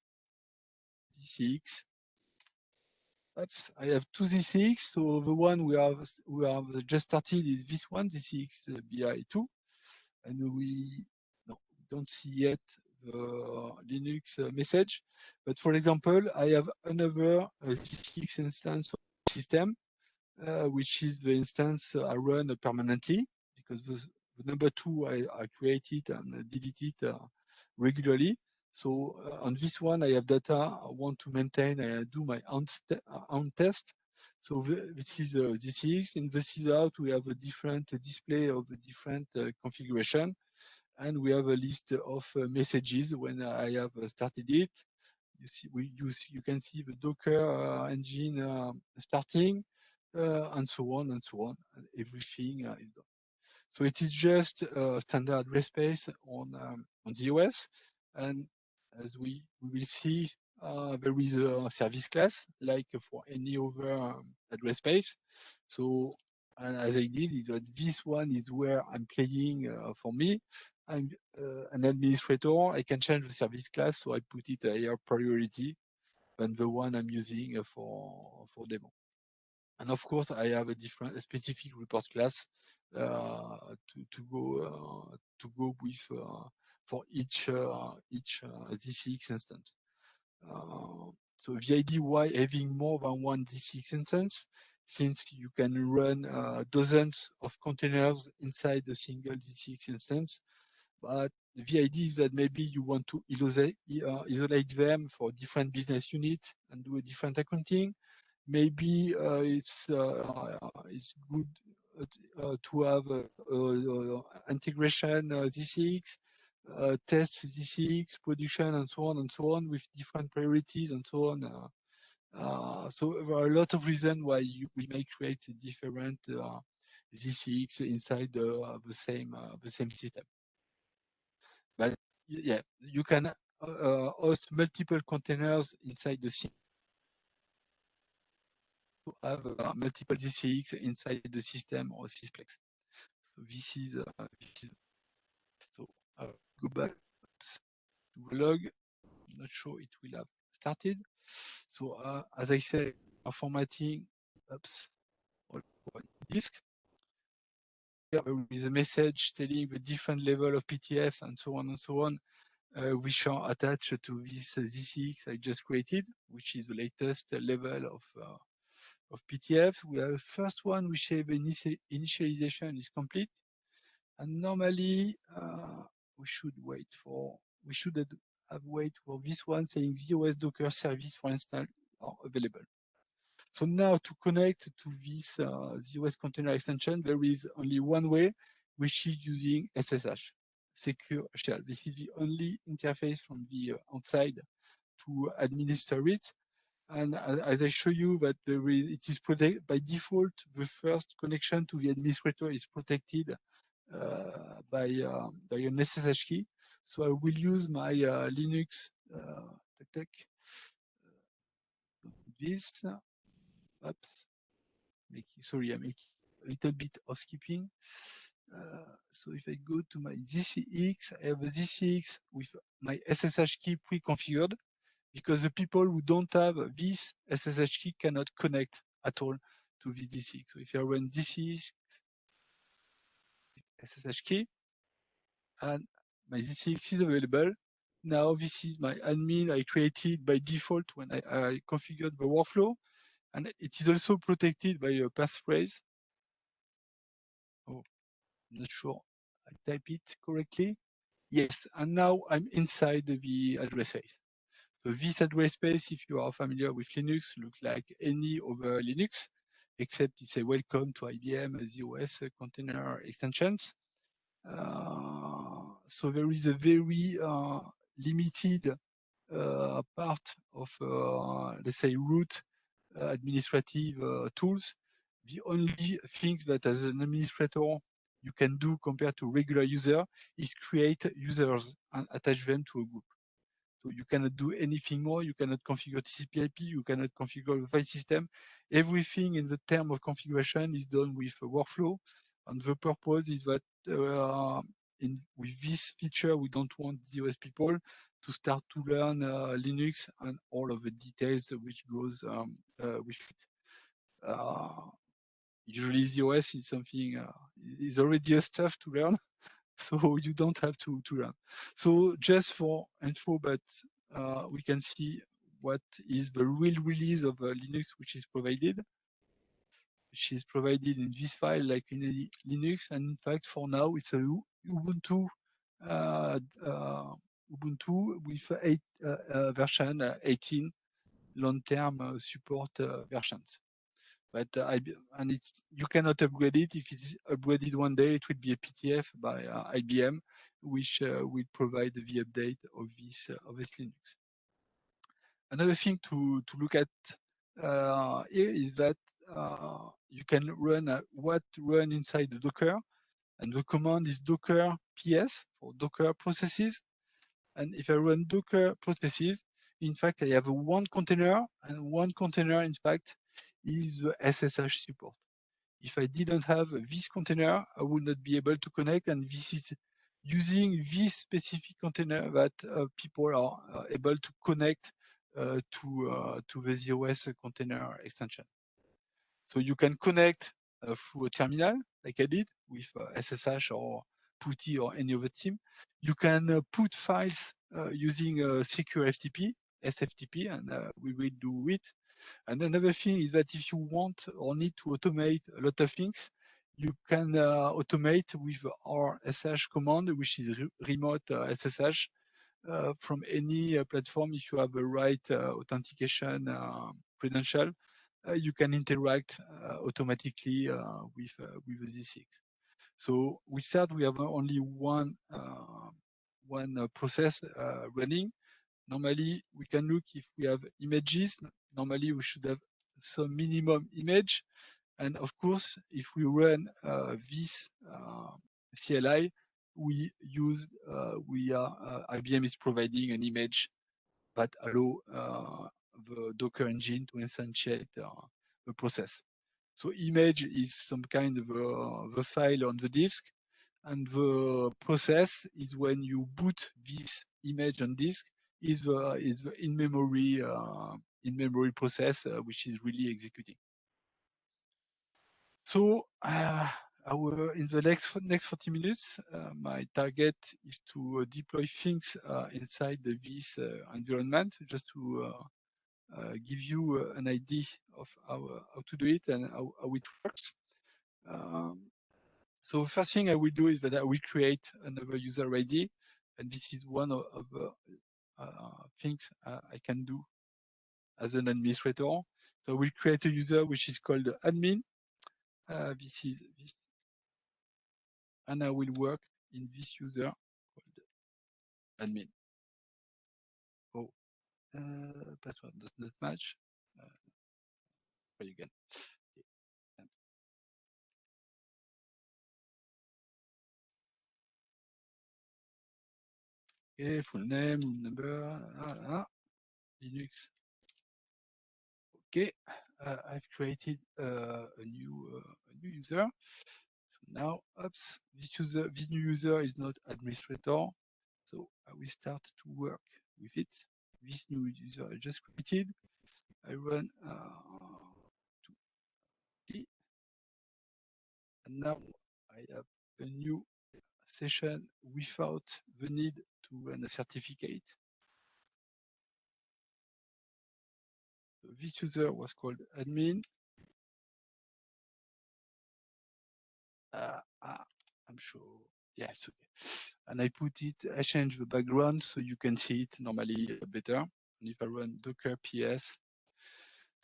ZCX. Oops, I have two ZCX. So the one we have just started is this one, ZCX BI2, and we don't see yet the Linux message. But for example, I have another ZCX instance of the system, which is the instance I run permanently, because the number two I created and deleted regularly. So on this one, I have data I want to maintain. I do my own test. So this is ZCX. In the sysout, we have a different display of the different configuration, and we have a list of messages when I have started it. You see, you can see the Docker engine starting, and so on and so on. And everything is done. So it is just a standard address space on the OS, and as we will see, there is a service class like for any other address space. So and as I did, is that this one is where I'm playing for me. I'm an administrator. I can change the service class, so I put it a higher priority than the one I'm using for demo. And of course, I have a specific report class to go with for each ZCX instance. So the idea why having more than one ZCX instance, since you can run dozens of containers inside a single ZCX instance, but the idea is that maybe you want to isolate them for different business units and do a different accounting. Maybe it's good to have integration ZCX, test ZCX, production, and so on with different priorities and so on. So there are a lot of reasons why we may create different ZCX inside the same system. But yeah, you can host multiple containers inside the to have multiple ZCX inside the system or sysplex. So this is so go back to the log. I'm not sure it will have started. So as I said, formatting all one disk. Here there is a message telling the different level of PTFs and so on, which are attached to this ZCX I just created, which is the latest level of PTF. We have the first one which says the initialization is complete, and normally we should have wait for this one saying ZOS Docker service, for instance, are available. So now to connect to this ZOS container extension, there is only one way, which is using SSH, secure shell. This is the only interface from the outside to administer it. And as I show you that it is protected by default, the first connection to the administrator is protected by an SSH key. So I will use my Linux this. Oops. Sorry, I'm making a little bit of skipping. So if I go to my ZCX, I have a ZCX with my SSH key pre-configured, because the people who don't have this SSH key cannot connect at all to this ZCX. So if I run ZCX SSH key, and my ZCX is available, now this is my admin I created by default when I configured the workflow, and it is also protected by a passphrase. Oh, I'm not sure I type it correctly. Yes, and now I'm inside the address space. So this address space, if you are familiar with Linux, looks like any other Linux, except it's a welcome to IBM ZOS container extensions. So there is a very limited part of, let's say, root administrative tools. The only things that as an administrator you can do compared to regular user is create users and attach them to a group. So you cannot do anything more. You cannot configure TCP/IP. You cannot configure the file system. Everything in the term of configuration is done with a workflow. And the purpose is that with this feature, we don't want ZOS people to start to learn Linux and all of the details which goes with it. Usually ZOS is something is already a stuff to learn, so you don't have to learn. So just for info, but we can see what is the real release of Linux, which is provided in this file, like in Linux. And in fact, for now, it's a Ubuntu with version 18 long-term support versions. But you cannot upgrade it. If it's upgraded one day, it will be a PTF by IBM, which will provide the update of this Linux. Another thing to look at here is that you can run what run inside the Docker, and the command is docker ps for Docker processes. And if I run Docker processes, in fact, I have one container, and one container, in fact, is the SSH support. If I didn't have this container, I would not be able to connect. And this is using this specific container that people are able to connect to the ZOS container extension. So you can connect through a terminal, like I did with SSH or PuTTY or any other team. You can put files using secure FTP, SFTP, and we will do it. And another thing is that if you want or need to automate a lot of things, you can automate with our SSH command, which is remote SSH from any platform. If you have the right authentication credential, you can interact automatically with the ZCX. So we said we have only one process running. Normally, we can look if we have images. Normally, we should have some minimum image. And of course, if we run this CLI, IBM is providing an image that allow the Docker engine to instantiate the a process. So image is some kind of the file on the disk, and the process is when you boot this image on disk is the in memory process which is really executing. So in the next 40 minutes, my target is to deploy things inside this environment, just to give you an idea of how to do it and how it works. So the first thing I will do is that I will create another user ID, and this is one of the things I can do as an administrator. So we'll create a user which is called admin. This is this, and I will work in this user called admin. Oh, password does not match. Try again. Okay, full name, number, Linux. Okay, I've created a new user. So now, oops, this new user is not administrator. So I will start to work with it. This new user I just created. I run to and now I have a new session without the need to run a certificate. So this user was called admin. I'm sure. Yes. Okay. And I put it, I change the background so you can see it normally better. And if I run docker ps,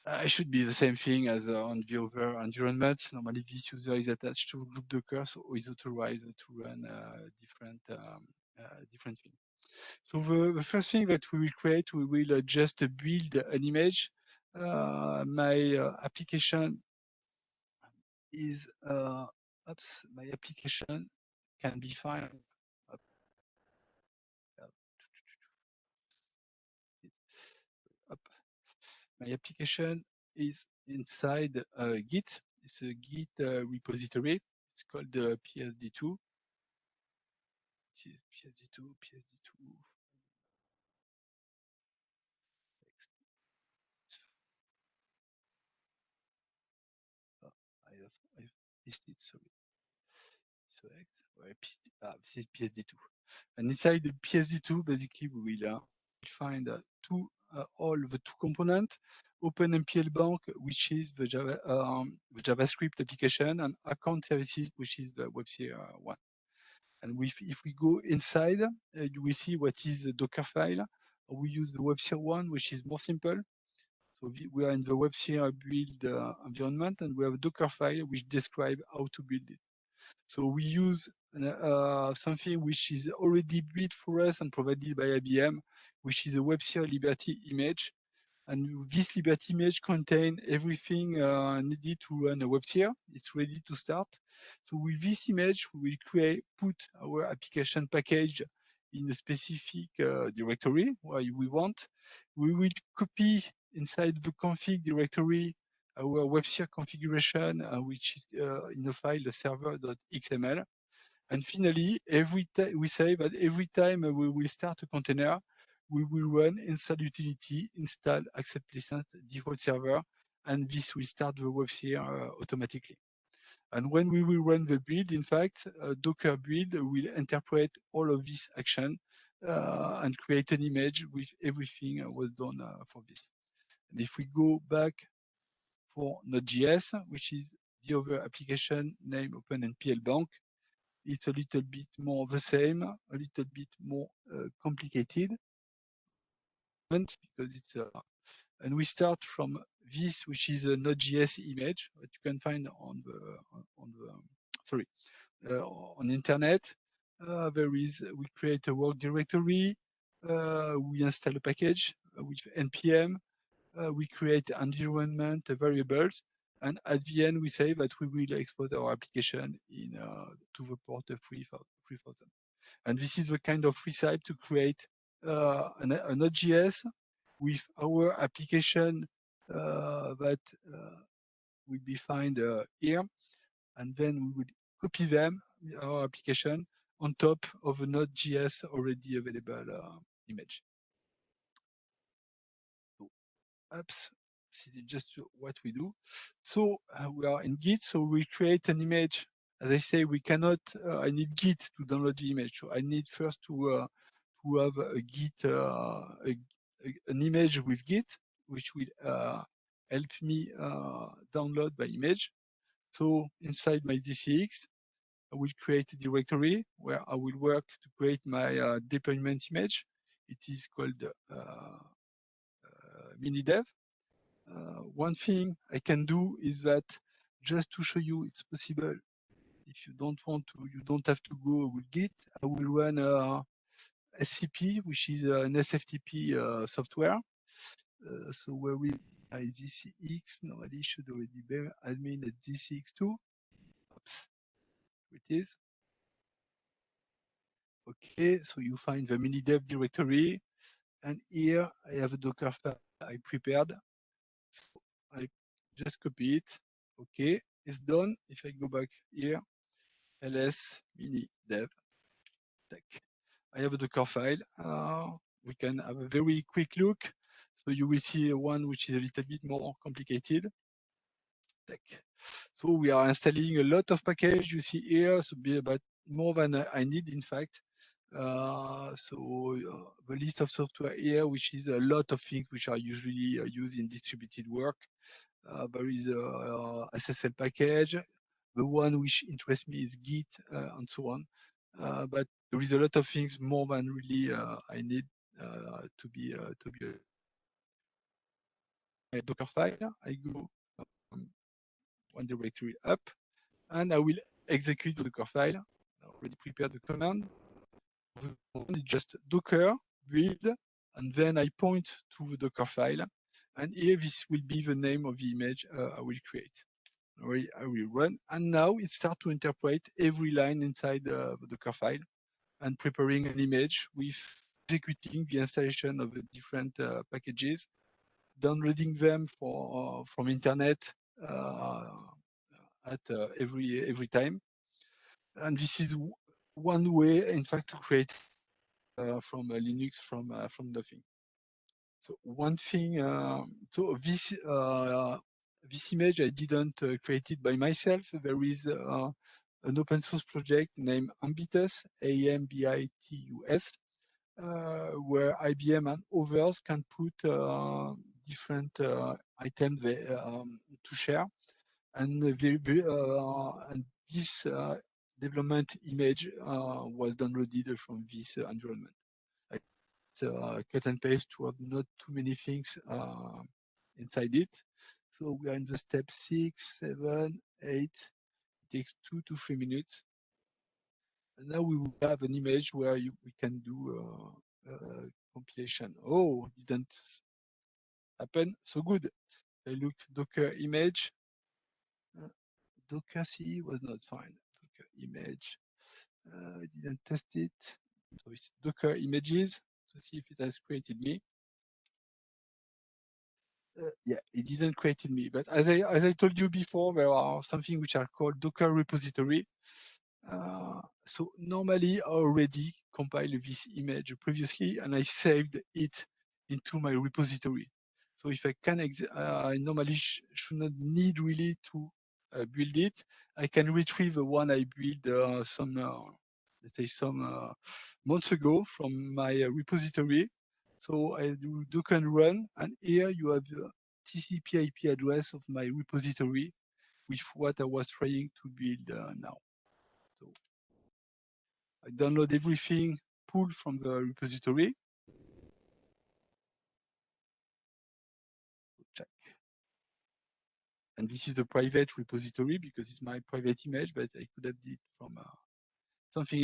it should be the same thing as on the other environment. Normally this user is attached to group docker, so is authorized to run different things. So the first thing that we will create, we will just build an image. My application is, my application can be found. My application is inside Git. It's a Git repository. It's called PSD2. PSD2, PSD2. I've listed, sorry. So this is PSD2. And inside the PSD2, basically, we will find all the two components: OpenMPL-Bank, which is the JavaScript application, and account services, which is the WebSphere one. And if we go inside, you will see what is the Docker file. We use the WebSphere one, which is more simple. So we are in the WebSphere build environment, and we have a Docker file which describes how to build it. So we use something which is already built for us and provided by IBM, which is a WebSphere Liberty image. And this Liberty image contains everything needed to run a WebSphere. It's ready to start. So with this image, we will put our application package in a specific directory where we want. We will copy inside the config directory our WebSphere configuration, which is in the file server.xml. And finally, every time we say that every time we will start a container, we will run install utility, install accept license default server, and this will start the WebSphere automatically. And when we will run the build, in fact, Docker build will interpret all of this action and create an image with everything was done for this. And if we go back for Node.js, which is the other application named OpenMPL-Bank, it's a little bit more the same, a little bit more complicated, because it's and we start from this, which is a Node.js image that you can find on the internet. We create a work directory, we install a package with npm, we create environment variables, and at the end we say that we will export our application to the port 3000. And this is the kind of recipe to create a Node.js with our application that will be found here, and then we would copy them, our application, on top of a Node.js already available image. So, oops, this is just what we do. So we are in Git, so we create an image. As I say, we cannot, I need Git to download the image. So I need first to have a Git, an image with Git, which will help me download my image. So inside my DCX, I will create a directory where I will work to create my deployment image. It is called minidev. One thing I can do is that just to show you it's possible. If you don't want to, you don't have to go with Git. I will run SCP, which is an SFTP software. So where we DCX normally should already be admin at DCX2. Oops, here it is. Okay, so you find the minidev directory, and here I have a Docker file I prepared. So I just copy it. Okay, it's done. If I go back here, ls minidev tech. I have a Docker file. We can have a very quick look. So you will see one which is a little bit more complicated. Tech. So we are installing a lot of packages you see here, so be about more than I need, in fact. The list of software here, which is a lot of things which are usually used in distributed work. There is a SSL package. The one which interests me is Git and so on. But there is a lot of things more than really I need to be a Docker file. I go one directory up, and I will execute the Docker file. I already prepared the command. It's just Docker build, and then I point to the Docker file, and here this will be the name of the image I will create. I will run, and now it starts to interpret every line inside the Docker file and preparing an image with executing the installation of the different packages, downloading them from internet at every time. And this is one way, in fact, to create from Linux from nothing. So one thing, so this image I didn't create it by myself. There is an open source project named Ambitus, AMBITUS, where IBM and others can put different items to share, and this development image was downloaded from this environment. Cut and paste to have not too many things inside it. So we are in the step 6, 7, 8. It takes 2 to 3 minutes. And now we will have an image where we can do compilation. Oh, didn't happen. So good. I look Docker image. Docker CE was not fine. Docker image. Didn't test it. So it's Docker images to see if it has created me. Yeah, it didn't create me. But as I told you before, there are something which are called Docker repository. So normally I already compiled this image previously, and I saved it into my repository. So if I can, I normally should not need really to build it. I can retrieve the one I built let's say some months ago from my repository. So I do Docker run, and here you have the TCP IP address of my repository with what I was trying to build now. So I download everything pulled from the repository. Check. And this is the private repository because it's my private image, but I could have did from something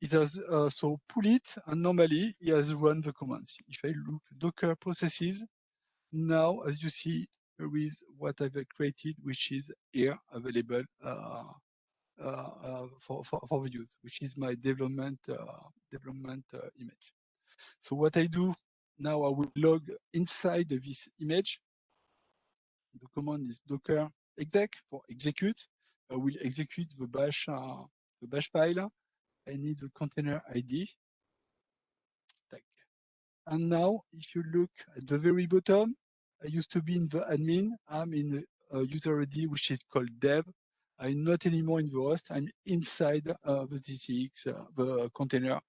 it has so pull it, and normally it has run the commands. If I look Docker processes, now as you see, there is what I've created, which is here available for the use, which is my development image. So what I do now, I will log inside this image. The command is docker exec for execute. I will execute the bash file. I need the container ID. And now, if you look at the very bottom, I used to be in the admin. I'm in a user ID, which is called dev. I'm not anymore in the host. I'm inside the DCX, the container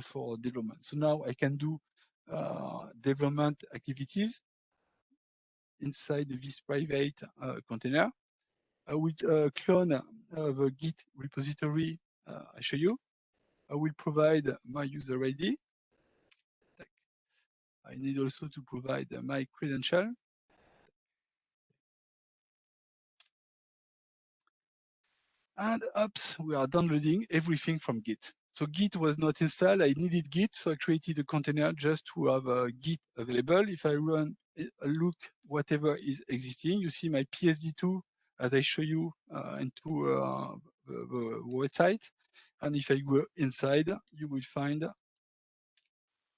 for development. So now I can do development activities inside this private container. I will clone the Git repository I show you. I will provide my user ID. I need also to provide my credential. And oops, we are downloading everything from Git. So Git was not installed. I needed Git, so I created a container just to have Git available. If I run a look, whatever is existing, you see my PSD2 as I show you into the website. And if I go inside, you will find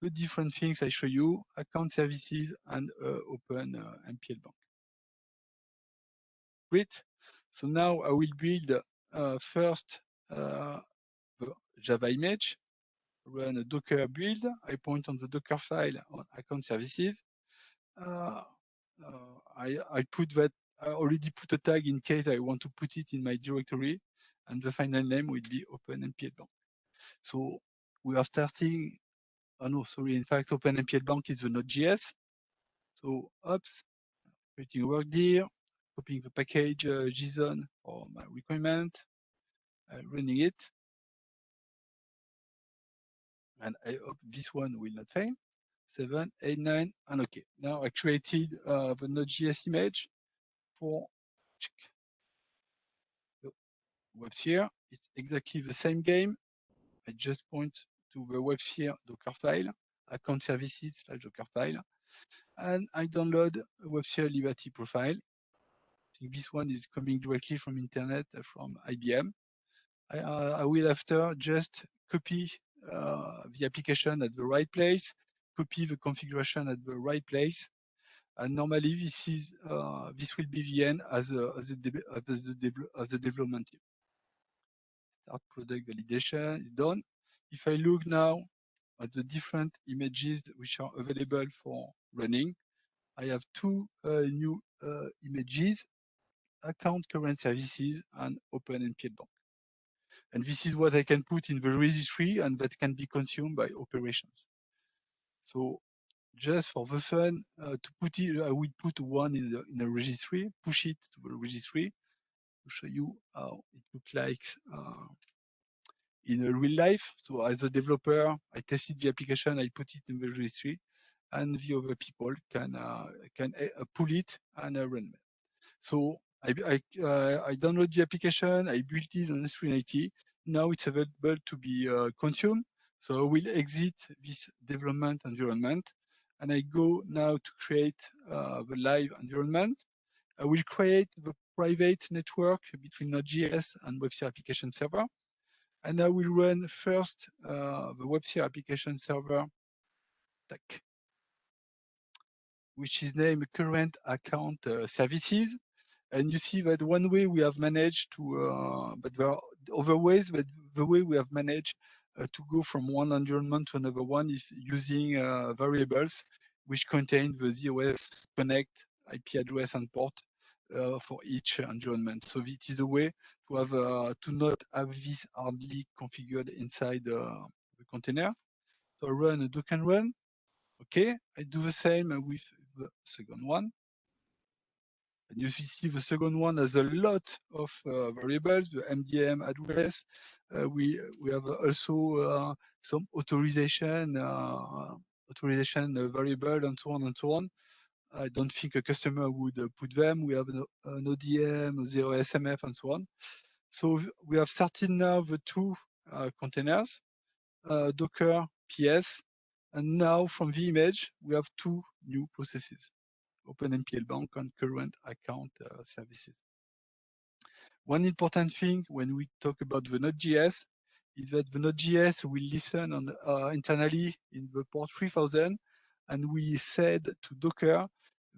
the different things I show you, account services and open MPL Bank. Great. So now I will build first the Java image, run a Docker build. I point on the Docker file on account services. I put that, I already put a tag in case I want to put it in my directory, and the final name will be OpenMPL Bank. So we are starting, oh no, sorry, in fact, OpenMPL Bank is the Node.js. So oops, creating a work dir, copying the package JSON for my requirement, running it. And I hope this one will not fail. 7, 8, 9, and okay. Now I created the Node.js image for WebSphere. It's exactly the same game. I just point to the WebSphere Docker file, account services / Docker file, and I download a WebSphere Liberty profile. I think this one is coming directly from internet from IBM. I will after just copy the application at the right place, copy the configuration at the right place, and normally this will be the end as the development team. Start product validation is done. If I look now at the different images which are available for running, I have two new images: account current services and OpenMPL Bank. And this is what I can put in the registry, and that can be consumed by operations. So just for the fun, to put it, I will put one in the registry, push it to the registry to show you how it looks like in a real life. So as a developer, I tested the application, I put it in the registry, and the other people can pull it and run it. So I download the application, I built it on S390. Now it's available to be consumed. So I will exit this development environment, and I go now to create the live environment. I will create the private network between Node.js and WebSphere application server. And I will run first the WebSphere application server, which is named current account services. And you see that one way we have managed to, but there are other ways, but the way we have managed to go from one environment to another one is using variables which contain the ZOS connect IP address and port for each environment. So it is a way to have to not have this hardly configured inside the container. So run a Docker run. Okay, I do the same with the second one. And you see the second one has a lot of variables, the MDM address. We have also some authorization variable and so on and so on. I don't think a customer would put them. We have an ODM, 0SMF, and so on. So we have started now the two containers, Docker, PS, and now from the image, we have two new processes, OpenMPL Bank and current account services. One important thing when we talk about the Node.js is that the Node.js will listen on internally in the port 3000, and we said to Docker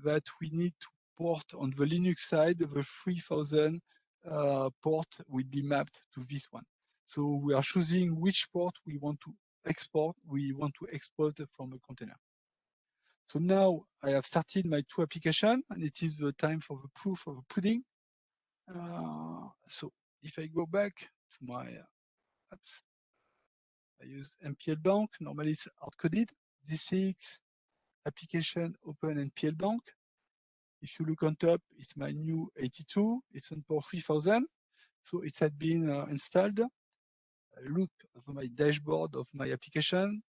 that we need to port on the Linux side, the 3000 port will be mapped to this one. So we are choosing which port we want to export from a container. So now I have started my two applications, and it is the time for the proof of the pudding. So if I go back to my apps, I use MPL Bank. Normally it's hard-coded. Z6 application open NPL Bank. If you look on top, it's my new 82. It's on port 3000. So it had been installed. I look at my dashboard of my application.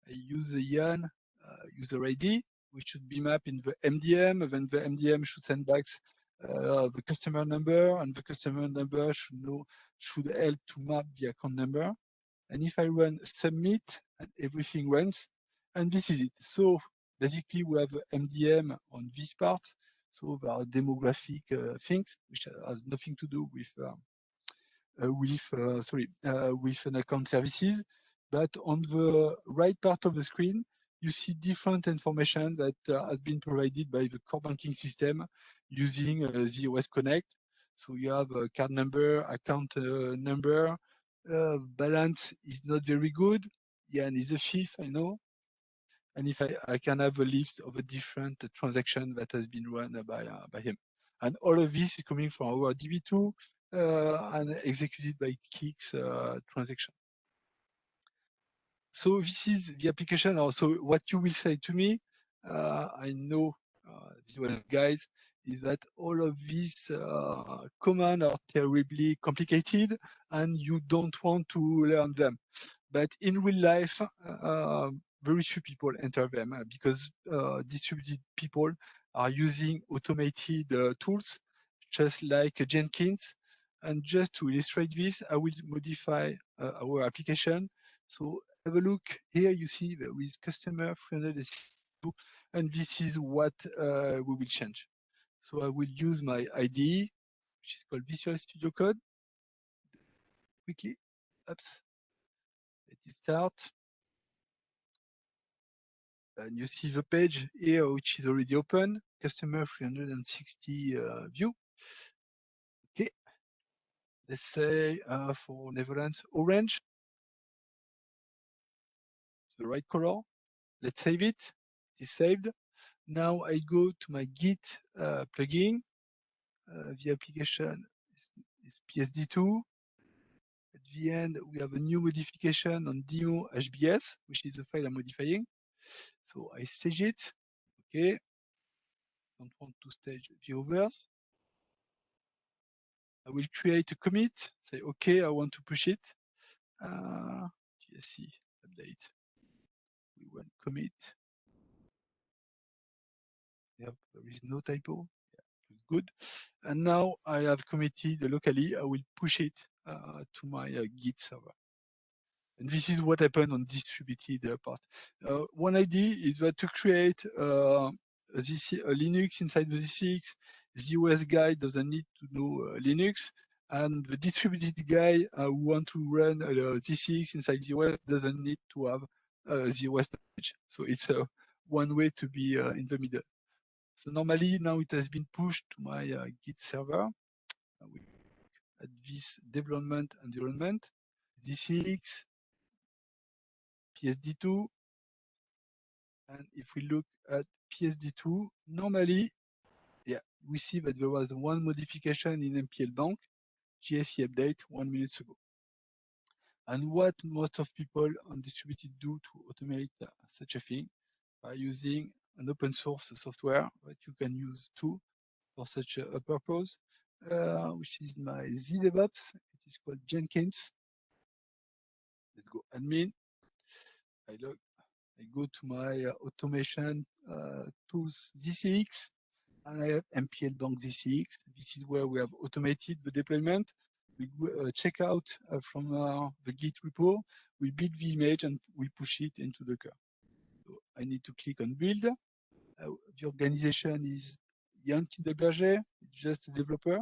I use the Yarn user ID, which should be mapped in the MDM. Then the MDM should send back the customer number, and the customer number should help to map the account number. And if I run submit, and everything runs, and this is it. So basically, we have MDM on this part. So there are demographic things which has nothing to do with an account services. But on the right part of the screen, you see different information that has been provided by the core banking system using the OS Connect. So you have a card number, account number, balance is not very good. Yan is a fifth, I know. And if I can have a list of a different transaction that has been run by him. And all of this is coming from our DB2 and executed by Kix transaction. So this is the application. Also, what you will say to me, I know the guys, is that all of these commands are terribly complicated and you don't want to learn them. But in real life, very few people enter them because distributed people are using automated tools, just like Jenkins. And just to illustrate this, I will modify our application. So have a look here. You see there is customer 362, and this is what we will change. So I will use my IDE, which is called Visual Studio Code. Quickly, oops, let it start. And you see the page here, which is already open, customer 360 view. Okay, let's say for Netherlands, orange, it's the right color. Let's save it. It is saved. Now I go to my Git plugin. The application is PSD2. At the end, we have a new modification on demo HBS, which is the file I'm modifying. So I stage it. Okay. Don't want to stage the others. I will create a commit, say, okay, I want to push it. GSC update. We want commit. Yep, there is no typo. Yeah, good. And now I have committed locally. I will push it to my Git server. And this is what happened on distributed part. One idea is that to create a Linux inside the Z6, the OS guy doesn't need to know Linux, and the distributed guy who want to run Z6 inside the OS doesn't need to have the OS knowledge. So it's one way to be in the middle. So normally now it has been pushed to my Git server. At this development environment, Z6, PSD2, and if we look at PSD2, normally, yeah, we see that there was one modification in MPL Bank, GSE update 1 minute ago. And what most of people on distributed do to automate such a thing by using an open source software that you can use too for such a purpose, which is my ZDevOps. It is called Jenkins. Let's go admin. I go to my automation tools ZCX, and I have MPL Bank ZCX. This is where we have automated the deployment. We check out from the Git repo, we build the image and we push it into Docker. So I need to click on build. The organization is Jan Kindelberger, just a developer,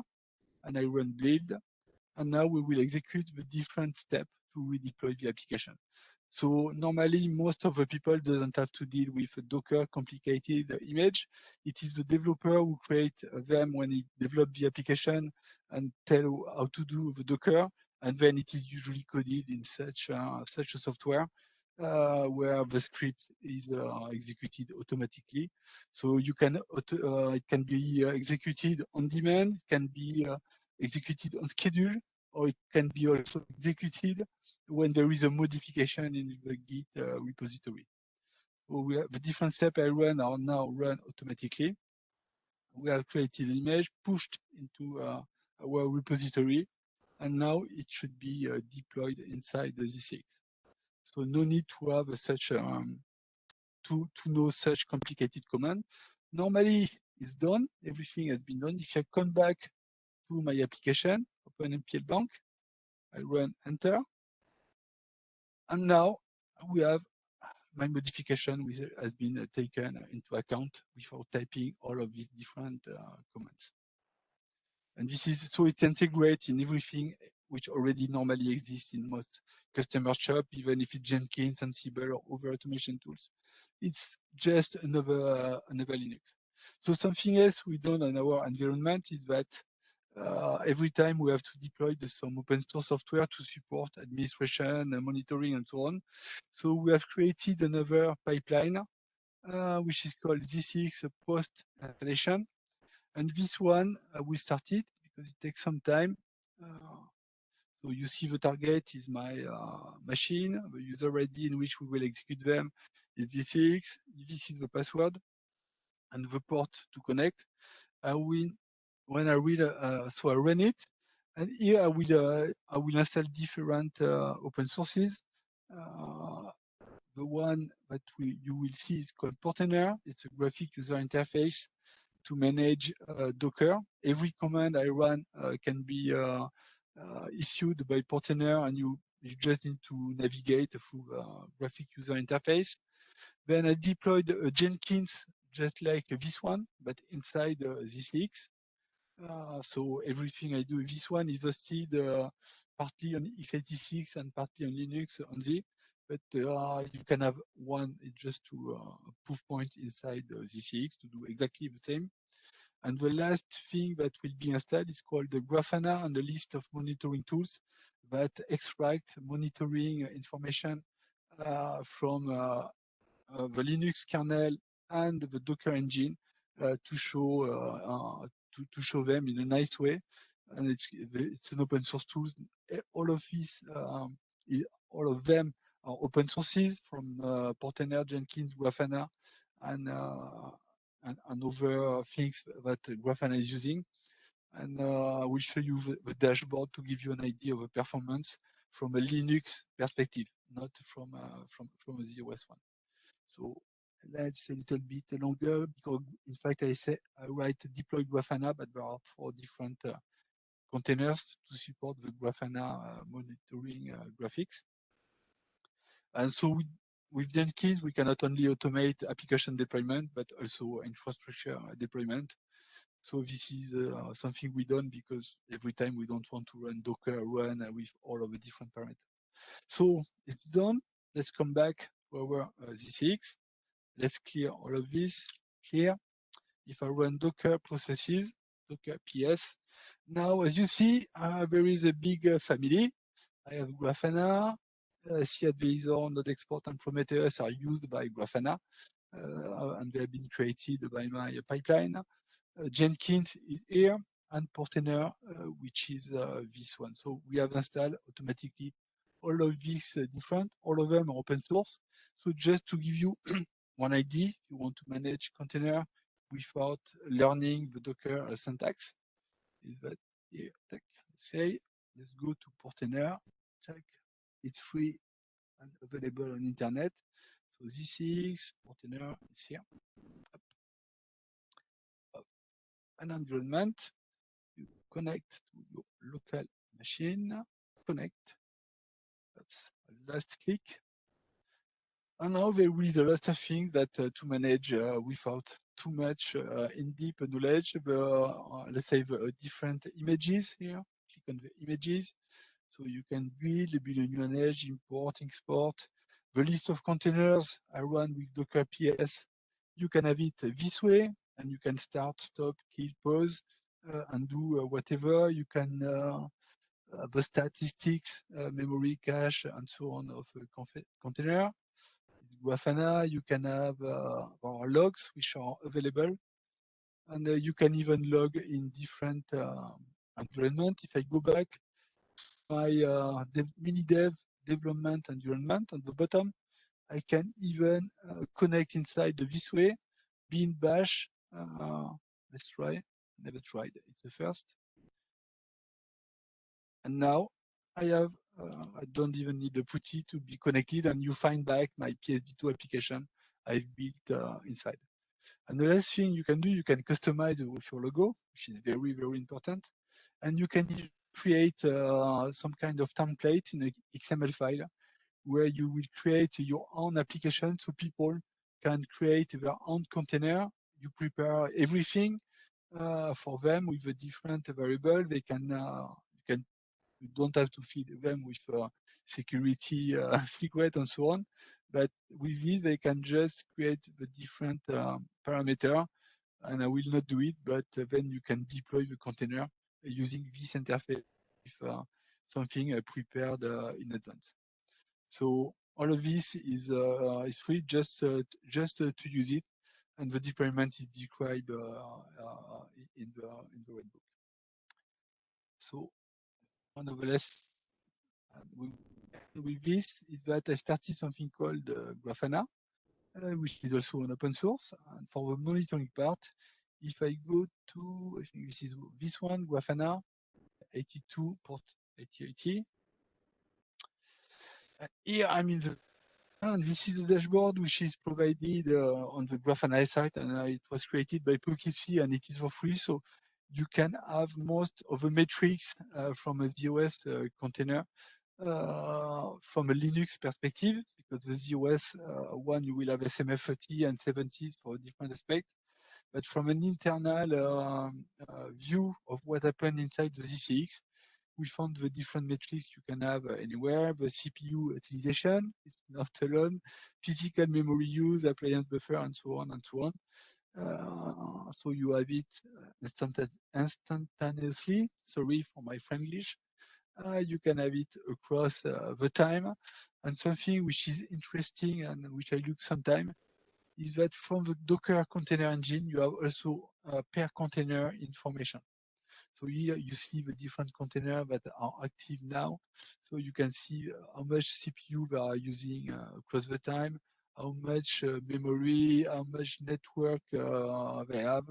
and I run build. And now we will execute the different steps to redeploy the application. So normally, most of the people doesn't have to deal with a Docker complicated image. It is the developer who create them when he develop the application and tell how to do the Docker, and then it is usually coded in such a software where the script is executed automatically. So you can it can be executed on demand, it can be executed on schedule, or it can be also executed when there is a modification in the Git repository. So we have the different steps I run are now run automatically. We have created an image, pushed into our repository, and now it should be deployed inside the Z6. So no need to have such to know such complicated command. Normally it's done, everything has been done. If I come back to my application, open MPLBank, I run enter, and now we have my modification has been taken into account without typing all of these different commands. And this is so it's integrated in everything which already normally exists in most customer shop, even if it's Jenkins, Ansible, or other automation tools. It's just another Linux. So something else we done on our environment is that every time we have to deploy some open source software to support administration, monitoring, and so on. So we have created another pipeline, which is called Z6 post installation. And this one we started because it takes some time. So you see the target is my machine, the user ID in which we will execute them is Z6. This is the password and the port to connect. When I read, so I run it, and here I will install different open sources. The one that you will see is called Portainer. It's a graphic user interface to manage Docker. Every command I run can be issued by Portainer, and you just need to navigate through graphic user interface. Then I deployed Jenkins just like this one, but inside Z6. So everything I do with this one is hosted partly on x86 and partly on Linux on Z. But you can have one just to proof point inside Z6 to do exactly the same. And the last thing that will be installed is called the Grafana and the list of monitoring tools that extract monitoring information from the Linux kernel and the Docker engine to show them in a nice way. And it's an open source tool. All of these, all of them are open sources from Portainer, Jenkins, Grafana, and other things that Grafana is using. And I will show you the dashboard to give you an idea of the performance from a Linux perspective, not from a ZOS one. So let's a little bit longer because in fact I write deploy Grafana, but there are 4 different containers to support the Grafana monitoring graphics. And so with Jenkins, we can not only automate application deployment, but also infrastructure deployment. So this is something we done because every time we don't want to run Docker run with all of the different parameters. So it's done. Let's come back to our Z6. Let's clear all of this here. If I run Docker processes, Docker PS, now as you see, there is a big family. I have Grafana, CAdvisor, Node Export, and Prometheus are used by Grafana, and they have been created by my pipeline. Jenkins is here, and Portainer, which is this one. So we have installed automatically all of these different, all of them are open source. So just to give you one idea, if you want to manage container without learning the Docker syntax, is that here, let's say, let's go to Portainer, check, it's free and available on internet. So this is Portainer, it's here. An environment, you connect to your local machine, connect, that's last click. And now there is a lot of things that to manage without too much in-deep knowledge. Let's say the different images here. Click on the images. So you can build a new image, import, export. The list of containers I run with Docker PS, you can have it this way, and you can start, stop, kill, pause, and do whatever. You can the statistics, memory, cache, and so on of a container. Grafana, you can have our logs, which are available, and you can even log in different environment. If I go back my mini dev development environment on the bottom, I can even connect inside the this way, bin bash. Let's try. Never tried. It's the first. And now I have. I don't even need the putty to be connected, and you find back my PSD2 application I've built inside. And the last thing you can do, you can customize with your logo, which is very, very important. And you can create some kind of template in an XML file where you will create your own application so people can create their own container. You prepare everything for them with a different variable. They can, you don't have to feed them with security secret and so on. But with this, they can just create the different parameter, and I will not do it, but then you can deploy the container using this interface with something prepared in advance. So all of this is free, just to use it, and the deployment is described in the red book. So one of the less with this is that I started something called Grafana, which is also an open source. And for the monitoring part, if I go to, I think this is this one, Grafana 82 port 8080. Here I'm in the, and this is the dashboard which is provided on the Grafana site, and it was created by Poughkeepsie, and it is for free. So you can have most of the metrics from a ZOS container from a Linux perspective, because the ZOS one, you will have SMF30 and 70s for different aspects. But from an internal view of what happened inside the ZCX, we found the different metrics you can have anywhere. The CPU utilization is not alone, physical memory use, appliance buffer, and so on and so on. So you have it instantaneously. Sorry for my Franglish. You can have it across the time. And something which is interesting and which I look sometime is that from the Docker container engine, you have also per container information. So here you see the different containers that are active now. So you can see how much CPU they are using across the time, how much memory, how much network they have,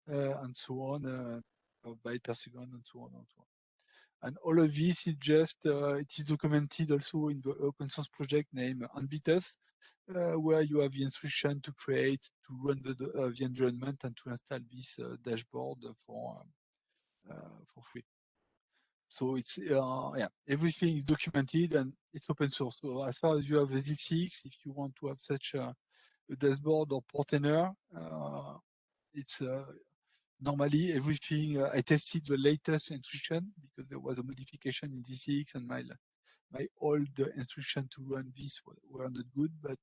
and so on, byte per second, and so on and so on. And all of this is just, it is documented also in the open source project named Anbitus, where you have the instruction to create, to run the environment, and to install this dashboard for free. So it's, yeah, everything is documented and it's open source. So as far as you have the ZCX, if you want to have such a dashboard or container, it's normally everything. I tested the latest instruction because there was a modification in ZCX, and my old instruction to run this were not good, but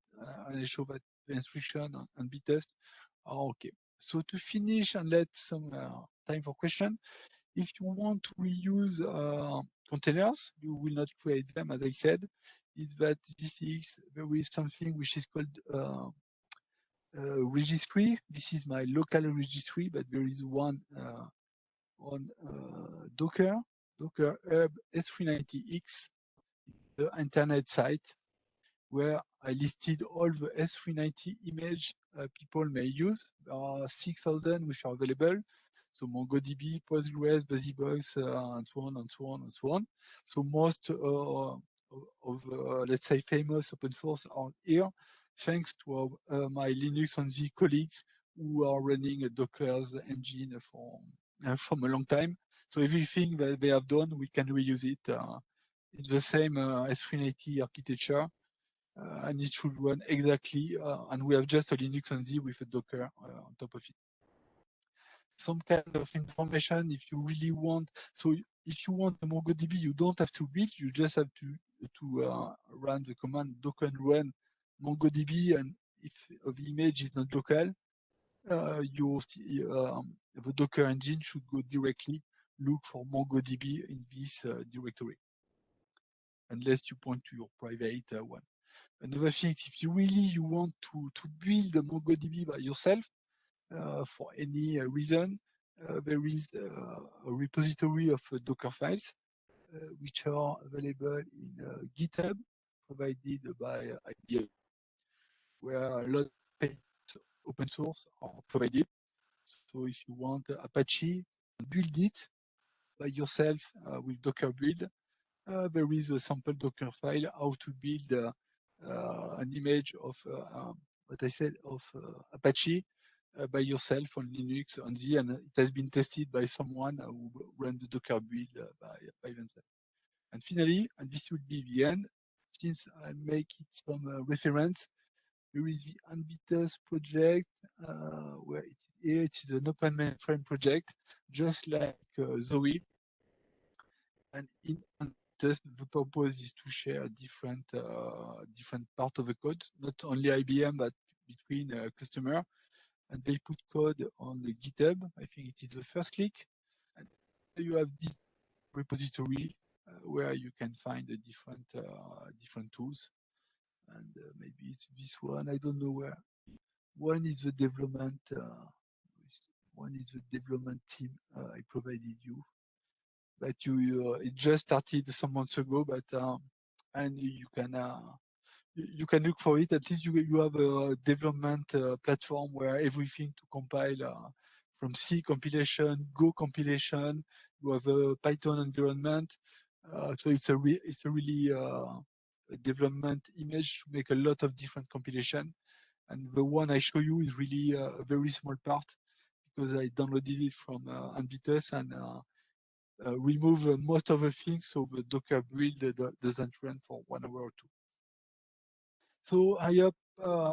I show that the instruction on Bitest are okay. So to finish and let some time for question, if you want to reuse containers, you will not create them, as I said, is that ZCX, there is something which is called registry. This is my local registry, but there is one on Docker Hub S390X, the internet site, where I listed all the S390 image people may use. There are 6,000 which are available. So MongoDB, Postgres, BusyBox, and so on and so on and so on. So most of let's say famous open source are here, thanks to my Linux on Z colleagues who are running a Docker's engine from a long time. So everything that they have done, we can reuse it. It's the same S390 architecture. And it should run exactly, and we have just a Linux on Z with a Docker on top of it. Some kind of information if you really want. So if you want a MongoDB, you don't have to build, you just have to run the command docker and run MongoDB, and if the image is not local, the Docker engine should go directly look for MongoDB in this directory, unless you point to your private one. Another thing, if you want to build a MongoDB by yourself for any reason, there is a repository of Docker files which are available in GitHub, provided by IBM, where a lot of open source are provided. So if you want Apache, build it by yourself with Docker build. There is a sample Docker file how to build an image of what I said of Apache by yourself on Linux on Z, and it has been tested by someone who ran the Docker build by themselves. And finally, and this would be the end, since I make it some reference, there is the Anvitus project, where it is an open mainframe project, just like Zoe. And in Anvitus, the purpose is to share different part of the code, not only IBM, but between customer. And they put code on the GitHub. I think it is the first click. And you have the repository where you can find the different tools. And maybe it's this one. I don't know where. One is the development. One is the development team I provided you. But it just started some months ago. But and you can look for it. At least you have a development platform where everything to compile from C compilation, Go compilation. You have a Python environment. So it's a really a development image to make a lot of different compilation. And the one I show you is really a very small part, because I downloaded it from Anvitus and remove most of the things, so the Docker build doesn't run for 1 hour or 2. So I hope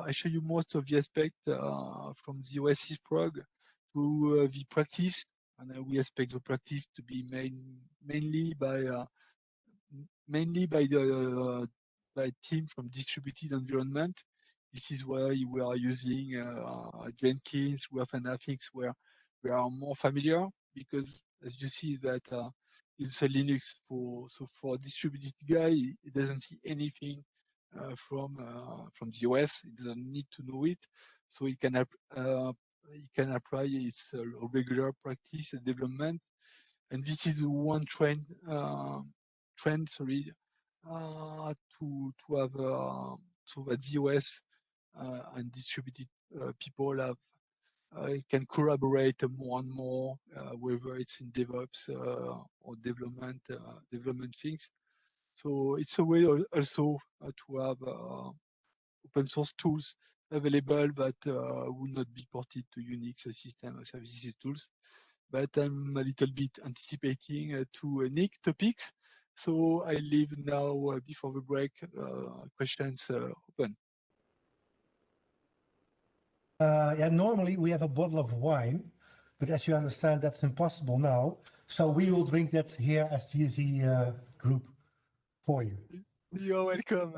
I show you most of the aspect from the Oasis prog to the practice, and we expect the practice to be mainly by by team from distributed environment. This is why we are using Jenkins, Grafana, things where we are more familiar, because as you see that it's a Linux for distributed guy, it doesn't see anything from the OS. It doesn't need to know it, so he can apply its regular practice and development. And this is one trend. Sorry, to have so that the OS and distributed people have can collaborate more and more, whether it's in DevOps or development things. So it's a way also to have open source tools available that will not be ported to Unix system services tools. But I'm a little bit anticipating to Nick topics. So I leave now before the break questions open. Yeah, normally we have a bottle of wine, but as you understand, that's impossible now. So we will drink that here as GSE group for you. You're welcome.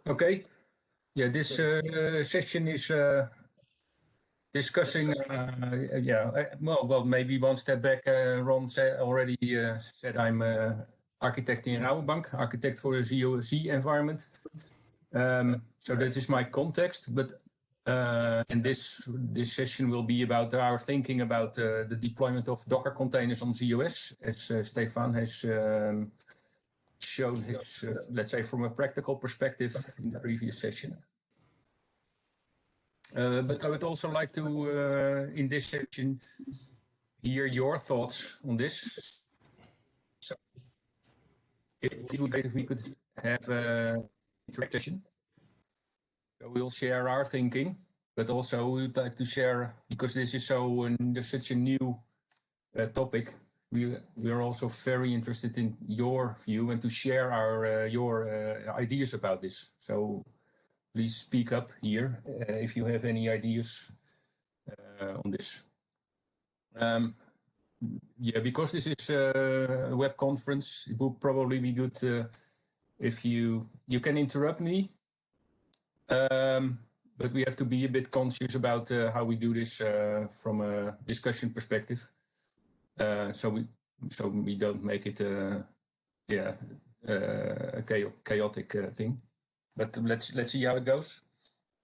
Okay. Yeah, this session is discussing, well, maybe one step back. Ron already said I'm architect in Rabobank, architect for the Z environment. So that is my context, but and this session will be about our thinking about the deployment of Docker containers on ZOS, as Stefan has shown his, let's say, from a practical perspective in the previous session. But I would also like to, in this session, hear your thoughts on this. So it would be great if we could have a interaction. So we'll share our thinking, but also we would like to share, because this is such a new topic. We are also very interested in your view and to share our your ideas about this. So please speak up here if you have any ideas on this. yeah, because this is a web conference, it would probably be good if you can interrupt me, but we have to be a bit conscious about how we do this from a discussion perspective, so we don't make it a chaotic thing. But let's see how it goes.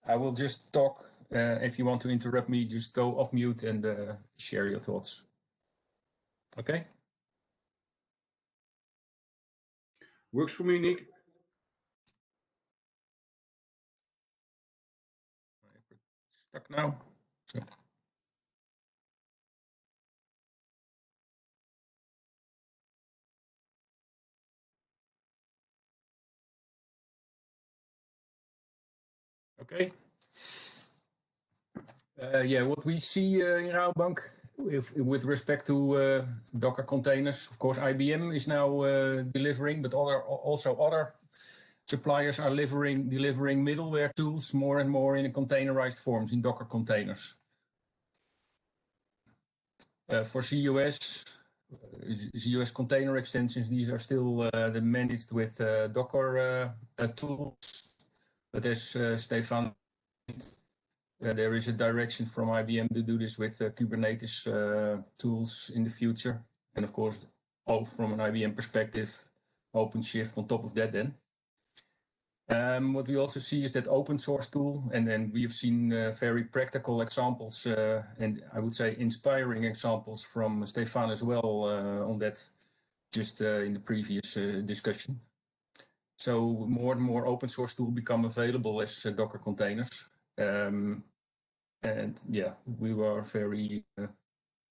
I will just talk. If you want to interrupt me, just go off mute and share your thoughts. Okay. Works for me, Nick. Stuck now. So. Okay. Yeah, what we see in Rabobank with respect to Docker containers, of course, IBM is now delivering, but also other suppliers are delivering middleware tools more and more in a containerized forms in Docker containers. For CUS, CUS container extensions, these are still managed with Docker tools, but as Stefan, there is a direction from IBM to do this with Kubernetes tools in the future. And of course, from an IBM perspective, OpenShift on top of that then. What we also see is that open source tool, and then we have seen very practical examples, and I would say inspiring examples from Stefan as well on that, just in the previous discussion. So more and more open source tools become available as Docker containers. And yeah, we were very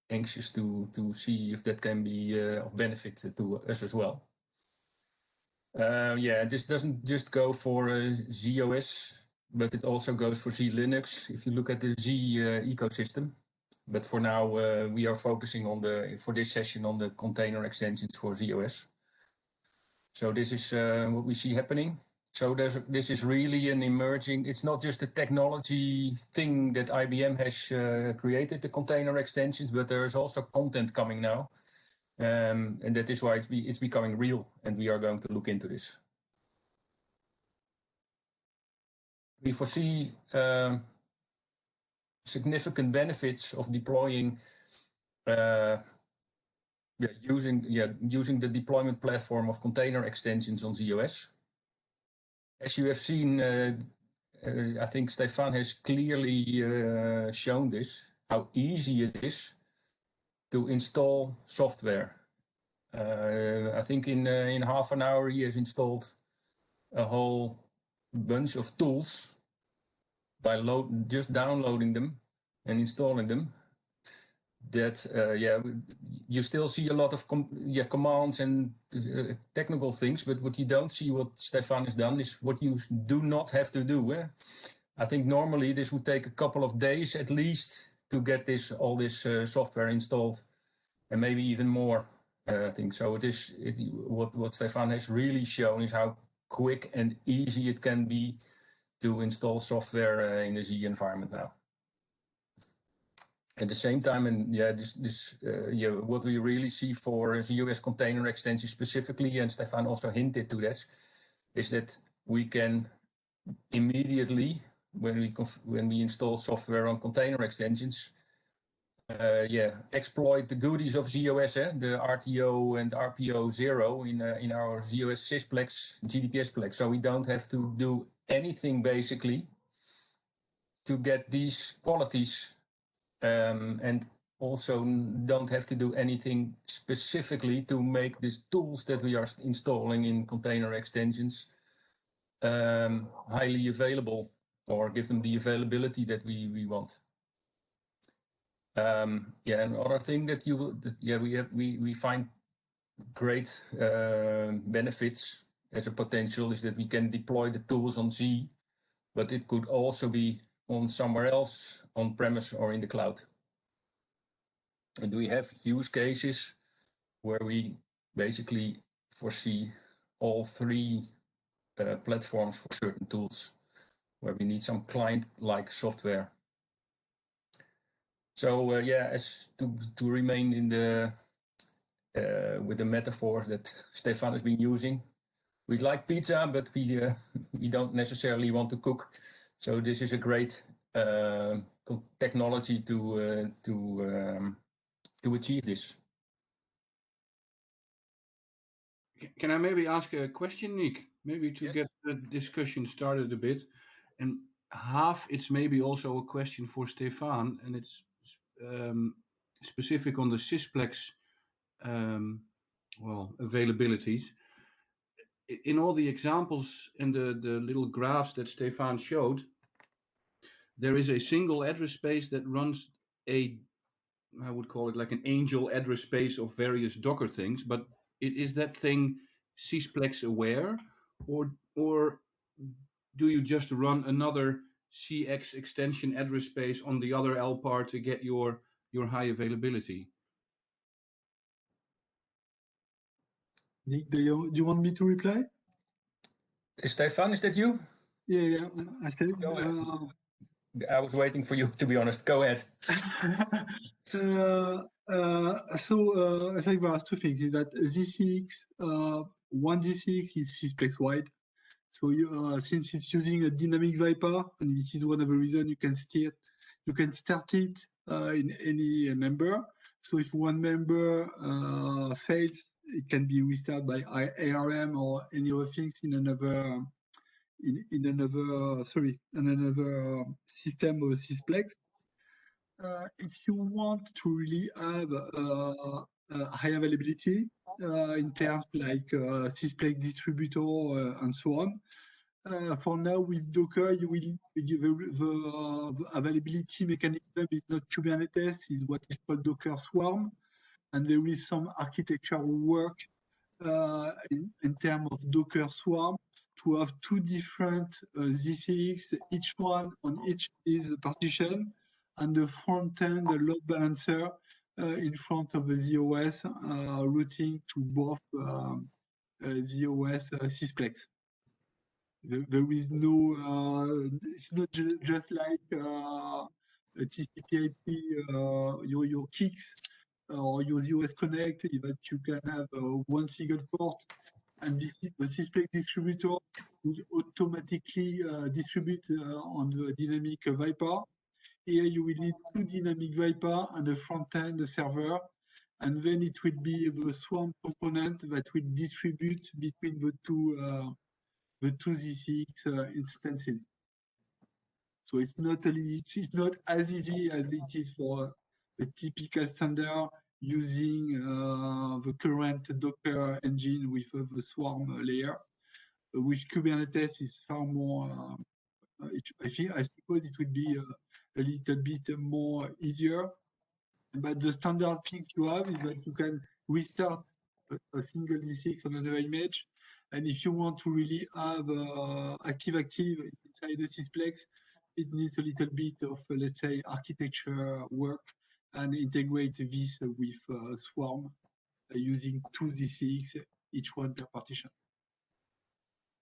anxious to see if that can be of benefit to us as well. Yeah, this doesn't just go for ZOS, but it also goes for Z-Linux if you look at the Z ecosystem. But for now, we are focusing for this session on the container extensions for ZOS. So this is what we see happening. So this is really an emerging, it's not just a technology thing that IBM has created, the container extensions, but there's also content coming now. And that is why it's becoming real, and we are going to look into this. We foresee significant benefits of deploying, using the deployment platform of container extensions on ZOS. As you have seen, I think Stefan has clearly shown this, how easy it is to install software. I think in half an hour he has installed a whole bunch of tools by just downloading them and installing them. That you still see a lot of commands and technical things, but what you don't see, what Stefan has done, is what you do not have to do. I think normally this would take a couple of days at least to get all this software installed, and maybe even more. I think so. What Stefan has really shown is how quick and easy it can be to install software in the Z environment now. At the same time, and what we really see for ZOS container extension specifically, and Stefan also hinted to this, is that we can immediately, when we install software on container extensions, exploit the goodies of ZOS, the RTO and RPO 0 in our ZOS sysplex, GDPSplex. So we don't have to do anything basically to get these qualities. And also don't have to do anything specifically to make these tools that we are installing in container extensions highly available, or give them the availability that we want. Another thing that we find great benefits as a potential is that we can deploy the tools on Z, but it could also be on somewhere else, on premise or in the cloud. And we have use cases where we basically foresee all three platforms for certain tools, where we need some client-like software. So yeah, as to remain in the with the metaphors that Stefan has been using, we like pizza, but we don't necessarily want to cook. So this is a great technology to achieve this. Can I maybe ask a question, Nick? Maybe to Yes. get the discussion started a bit. And half it's maybe also a question for Stefan, and it's specific on the Sysplex availabilities. In all the examples and the little graphs that Stefan showed, there is a single address space that runs I would call it like an angel address space of various Docker things, but is that thing Sysplex aware, or do you just run another CX extension address space on the other LPAR to get your high availability? Nick, do you want me to reply? Stefan, is that you? Yeah, I said. Go ahead. I was waiting for you, to be honest. Go ahead. I think there are two things. Is that Z6, one Z6 is Sysplex wide. So since it's using a dynamic Viper, and this is one of the reasons you can start it in any member. So if one member fails, it can be restarted by ARM or any other things in another system of Sysplex. If you want to really have high availability in terms like Sysplex distributor and so on, for now with Docker, you will the availability mechanism is not Kubernetes, is what is called Docker Swarm, and there is some architectural work in terms of Docker Swarm to have two different ZCX, each one on each is partition, and the front end, the load balancer in front of the ZOS routing to both ZOS Sysplex. There is no, it's not just like TCP/IP, your kicks or your ZOS Connect, that you can have one single port, and the Sysplex distributor will automatically distribute on the dynamic Viper. Here you will need two dynamic Viper and a front end, the server, and then it will be the Swarm component that will distribute between the two ZCX instances. So it's not as easy as it is for a typical standard using the current Docker engine with the Swarm layer. With Kubernetes is far more. I suppose it would be a little bit more easier. But the standard thing you have is that you can restart a single Z6 on another image. And if you want to really have active inside the Sysplex, it needs a little bit of, let's say, architecture work and integrate this with Swarm using two Z6, each one per partition.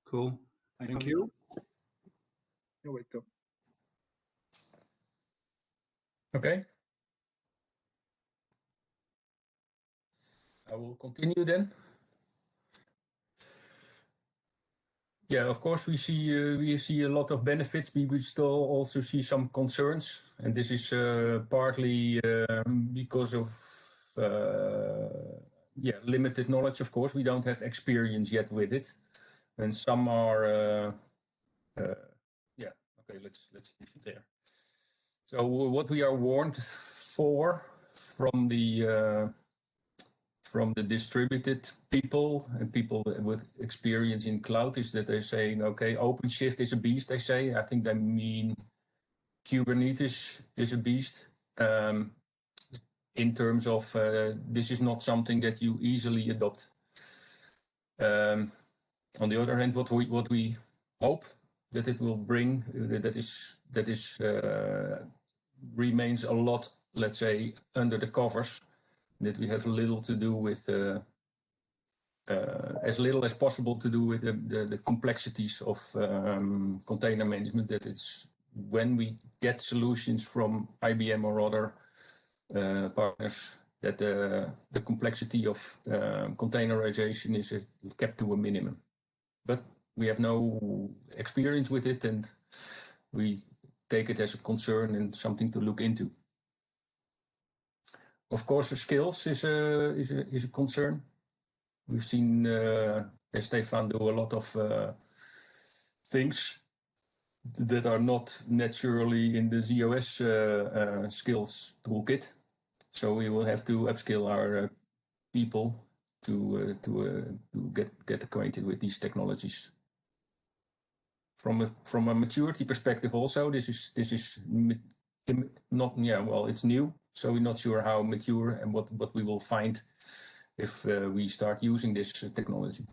Cool. Thank you. You're welcome. Okay. I will continue then. Yeah, of course we see a lot of benefits, but we still also see some concerns, and this is partly because of limited knowledge. Of course, we don't have experience yet with it, and some are okay. Let's leave it there. So what we are warned for from the distributed people and people with experience in cloud is that they're saying, okay, OpenShift is a beast, they say. I think they mean Kubernetes is a beast in terms of this is not something that you easily adopt. On the other hand, what we hope that it will bring, that is remains a lot, let's say, under the covers, that we have little to do with, as little as possible to do with the complexities of container management. That it's when we get solutions from IBM or other partners that the complexity of containerization is kept to a minimum. But we have no experience with it, and we take it as a concern and something to look into. Of course, the skills is a concern. We've seen Stefan do a lot of things that are not naturally in the ZOS skills toolkit. So we will have to upskill our people to get acquainted with these technologies. From a maturity perspective, also this is not it's new, so we're not sure how mature and what we will find if we start using this technology.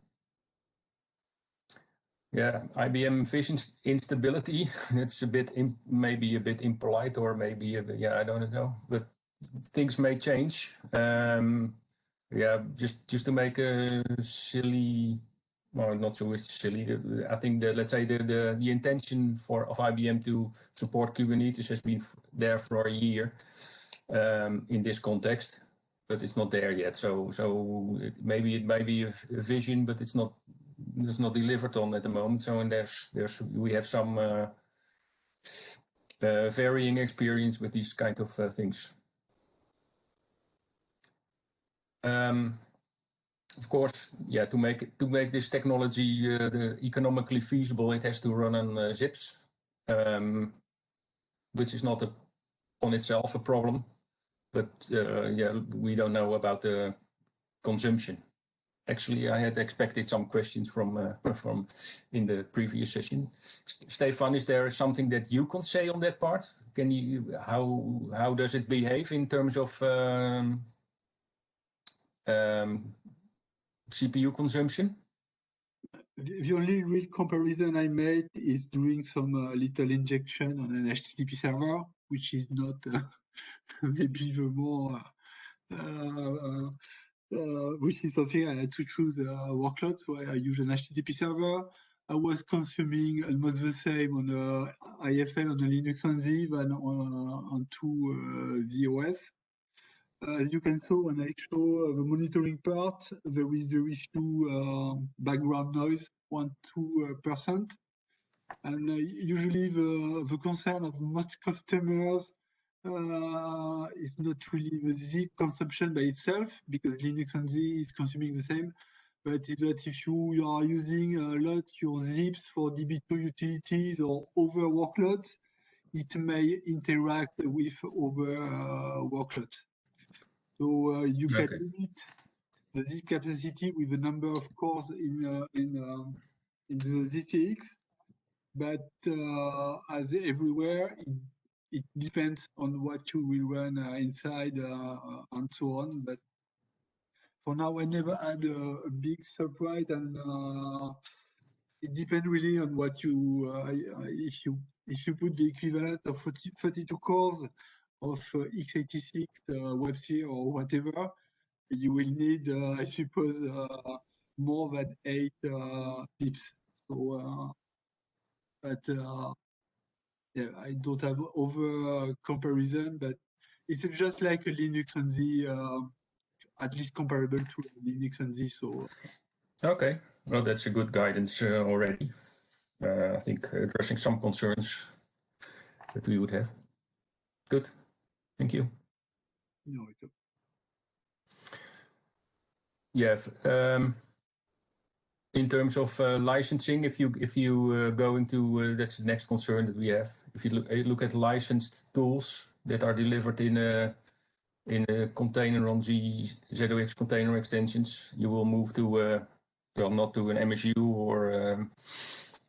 Yeah, IBM vision instability. It's a bit maybe a bit impolite, or maybe a bit, I don't know, but things may change. Just to make a silly, well, not so silly. I think let's say the intention of IBM to support Kubernetes has been there for a year in this context, but it's not there yet. So it might be a vision, but it's not delivered on at the moment. So we have some varying experience with these kind of things. Of course, to make this technology economically feasible, it has to run on zips, which is not on itself a problem, but we don't know about the consumption. Actually, I had expected some questions from in the previous session. Stefan, is there something that you can say on that part? Can you how does it behave in terms of CPU consumption? The only real comparison I made is doing some little injection on an HTTP server, which is not maybe the more, which is something I had to choose a workload. So I use an HTTP server. I was consuming almost the same on IFL on a Linux on Z than on two ZOS. As you can see, when I show the monitoring part, there is very few background noise, 1-2%. And usually the concern of most customers is not really the zip consumption by itself, because Linux and Z is consuming the same, but it's that if you are using a lot your zips for DB2 utilities or other workloads, it may interact with other workloads. So you can limit the zip capacity with the number of cores in the ZTX, but as everywhere, it depends on what you will run inside and so on. But for now, I never had a big surprise, and it depends really on what you if you put the equivalent of 32 cores of x86 WebSphere or whatever, you will need, I suppose, more than 8 pips. So, but I don't have over comparison, but it's just like a Linux on Z, at least comparable to Linux on Z. So, okay, well, that's a good guidance already. I think addressing some concerns that we would have. Good, thank you. no, Yeah. In terms of licensing, if you go into that's the next concern that we have. If you look at licensed tools that are delivered in a container on ZOX container extensions, you will move to not to an MSU or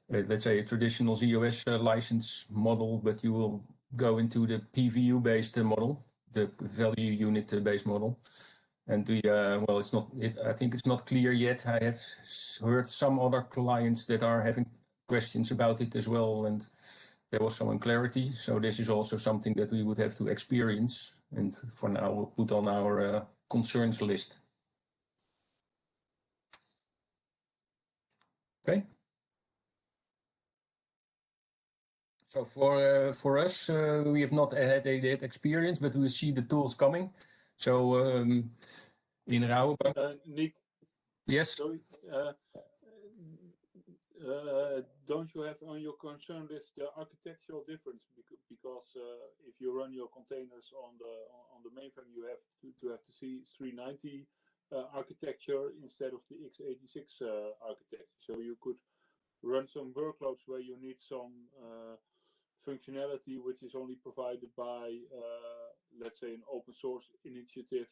let's say a traditional ZOS license model, but you will go into the PVU based model, the value unit based model. And well, I think it's not clear yet. I have heard some other clients that are having questions about it as well, and there was some unclarity. So this is also something that we would have to experience, and for now we'll put on our concerns list. Okay. So for us, we have not had that experience, but we see the tools coming. So in Rabobank, Nick, yes. sorry, don't you have on your concern list the architectural difference? Because if you run your containers on the mainframe, you have to have the C390 architecture instead of the x86 architecture. So you could run some workloads where you need some functionality which is only provided by, let's say, an open source initiative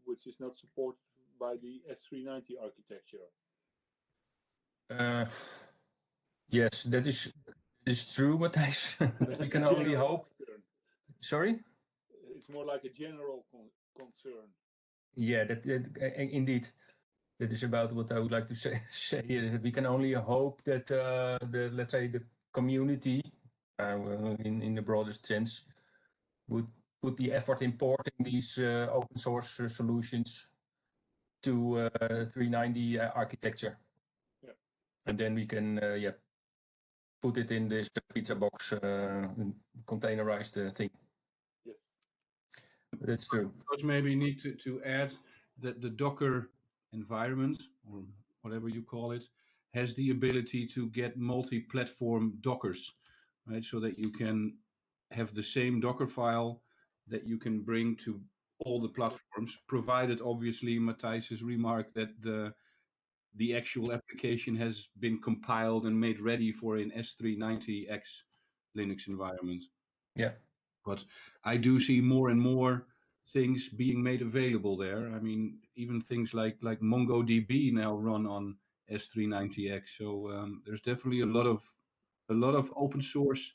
which is not supported by the S390 architecture. Yes, that is true, Matthijs. But we can only hope. Concern. Sorry? It's more like a general concern. Yeah, that indeed. That is about what I would like to say. We can only hope that let's say the community, in the broadest sense, would put the effort in porting these open source solutions to 390 architecture. Yeah. And then we can put it in this pizza box containerized thing. Yes. That's true. Maybe need to add that the Docker environment, or whatever you call it, has the ability to get multi-platform Dockers, right? So that you can have the same Docker file that you can bring to all the platforms, provided obviously Matthijs' remark that the actual application has been compiled and made ready for an S390X Linux environment. Yeah. But I do see more and more things being made available there. I mean, even things like MongoDB now run on S390X. So there's definitely a lot of open source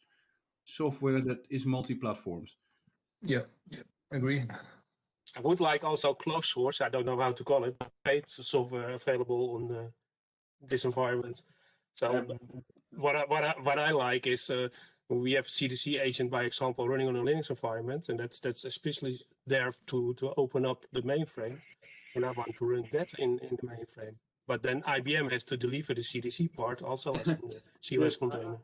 software that is multi-platforms. Yeah, agree. I would like also closed source. I don't know how to call it, but paid software available on this environment. So what I like is we have CDC agent, by example, running on a Linux environment, and that's especially there to open up the mainframe, and I want to run that in the mainframe. But then IBM has to deliver the CDC part also as a COS container.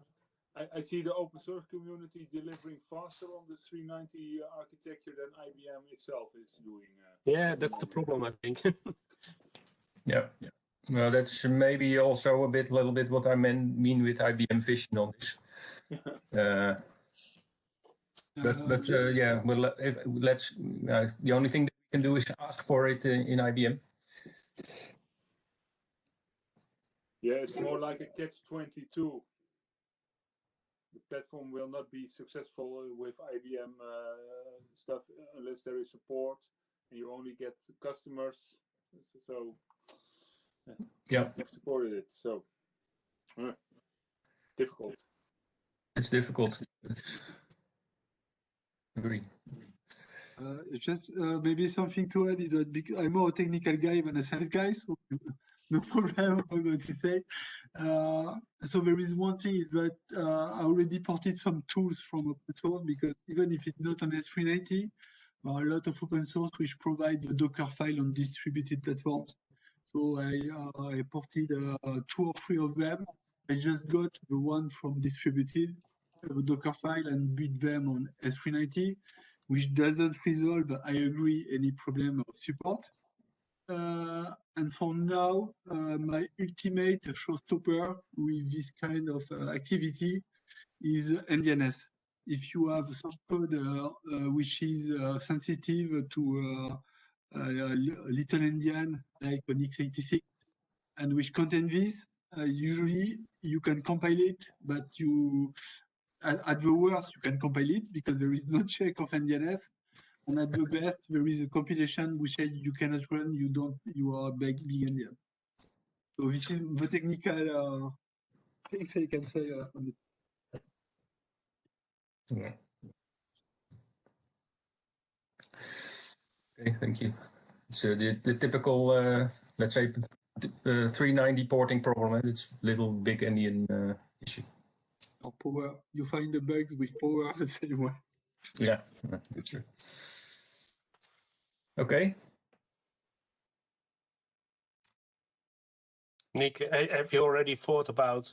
I see the open source community delivering faster on the 390 architecture than IBM itself is doing. Yeah, that's the problem, I think. Yeah. Well, that's maybe also a little bit what I mean with IBM vision on this. But yeah, well, let's. The only thing that we can do is ask for it in IBM. Yeah, it's more like a catch-22. The platform will not be successful with IBM stuff unless there is support, and you only get customers. So yeah, have supported it. So difficult. It's difficult. Agree. Just maybe something to add is that I'm more a technical guy than a sales guy, so no problem about what you say. So there is one thing is that I already ported some tools from open source, because even if it's not on S390, there are a lot of open source which provide the Docker file on distributed platforms. So I ported 2 or 3 of them. I just got the one from distributed, the Docker file, and built them on S390, which doesn't resolve, I agree, any problem of support. And for now, my ultimate showstopper with this kind of activity is NDNS. If you have some code which is sensitive to little endian like an x86 and which contain this, usually you can compile it, but at the worst you can compile it because there is no check of NDNS. And at the best, there is a compilation which says you cannot run, you are big endian. So this is the technical things I can say on it. Yeah. Okay, thank you. So the typical, let's say, 390 porting problem. It's little big endian issue. Or power, you find the bugs with power the same way. Yeah, that's true. Okay. Nick, have you already thought about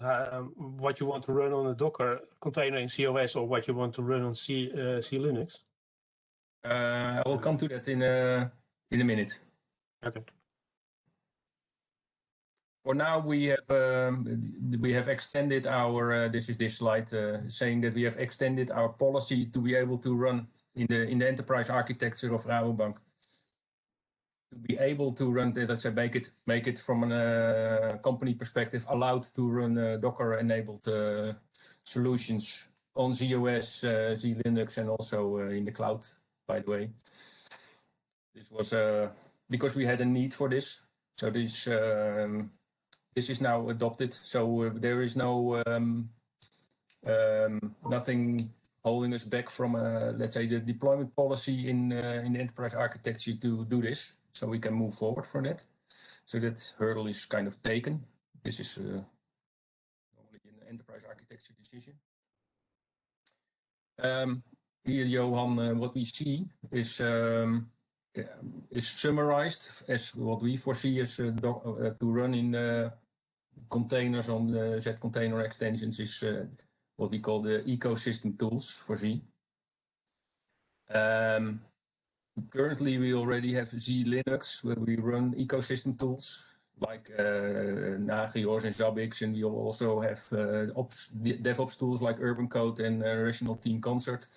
what you want to run on a Docker container in COS or what you want to run on C Linux? I will come to that in a minute. Okay. For now, we have extended our. This is this slide saying that we have extended our policy to be able to run in the enterprise architecture of Rabobank. To be able to run, let's say, make it from a company perspective allowed to run Docker-enabled solutions on ZOS, Z-Linux, and also in the cloud. By the way, this was because we had a need for this. So this is now adopted. So there is no nothing holding us back from, let's say, the deployment policy in the enterprise architecture to do this. So we can move forward for that. So that hurdle is kind of taken. This is normally an enterprise architecture decision. Here, Johan, what we see is summarized as what we foresee as to run in containers on the Z container extensions is what we call the ecosystem tools for Z. Currently, we already have Z Linux where we run ecosystem tools like Nagios and Zabbix, and we also have DevOps tools like Urban Code and Rational Team Concert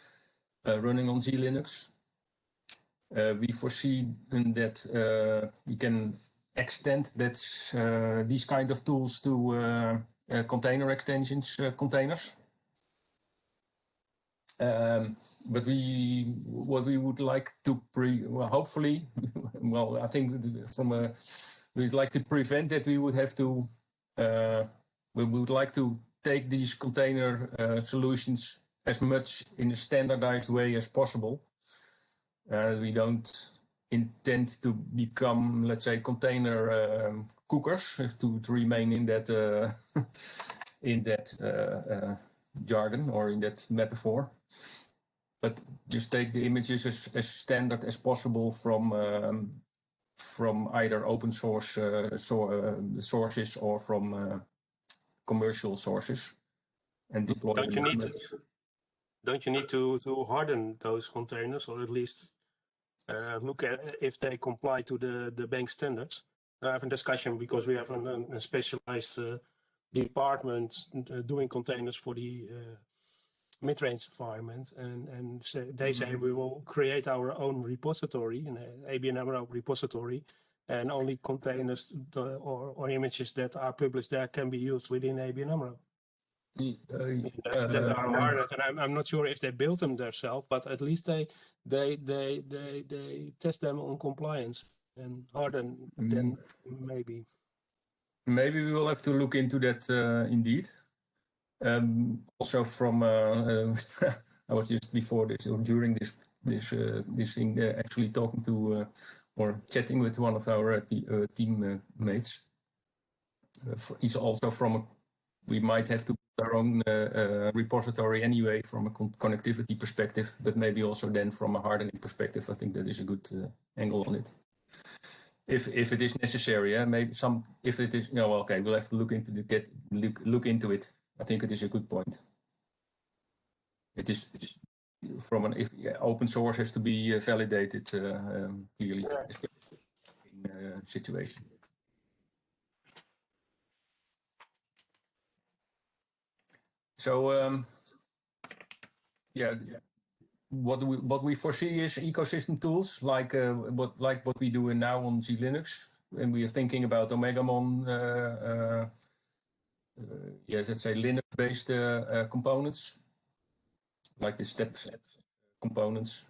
running on Z Linux. We foresee that we can extend that these kind of tools to container extensions containers. But what we would like to hopefully, well, I think we'd like to prevent that. We would have to, we would like to take these container solutions as much in a standardized way as possible. We don't intend to become, let's say, container cookers to remain in that jargon or in that metaphor. But just take the images as standard as possible from either open source sources or from commercial sources, and deploy. Don't you need to harden those containers, or at least look at if they comply to the bank standards? I have a discussion because we have a specialized department doing containers for the mid-range environment, and they say we will create our own repository, an ABN AMRO repository, and only containers or images that are published there can be used within ABN AMRO. That are hardened, and I'm not sure if they built them themselves, but at least they test them on compliance and harden them maybe. Maybe we will have to look into that indeed. Also from I was just before this or during this thing actually talking to or chatting with one of our teammates. He's also from we might have to put our own repository anyway from a connectivity perspective, but maybe also then from a hardening perspective. I think that is a good angle on it. If it is necessary, yeah, maybe some. If it is, no, okay, we'll have to look into look into it. I think it is a good point. It is from an open source has to be validated clearly in situation. So yeah. What we foresee is ecosystem tools like what we do now on Z Linux, and we are thinking about Omegamon, yes, let's say Linux-based components, like the step components.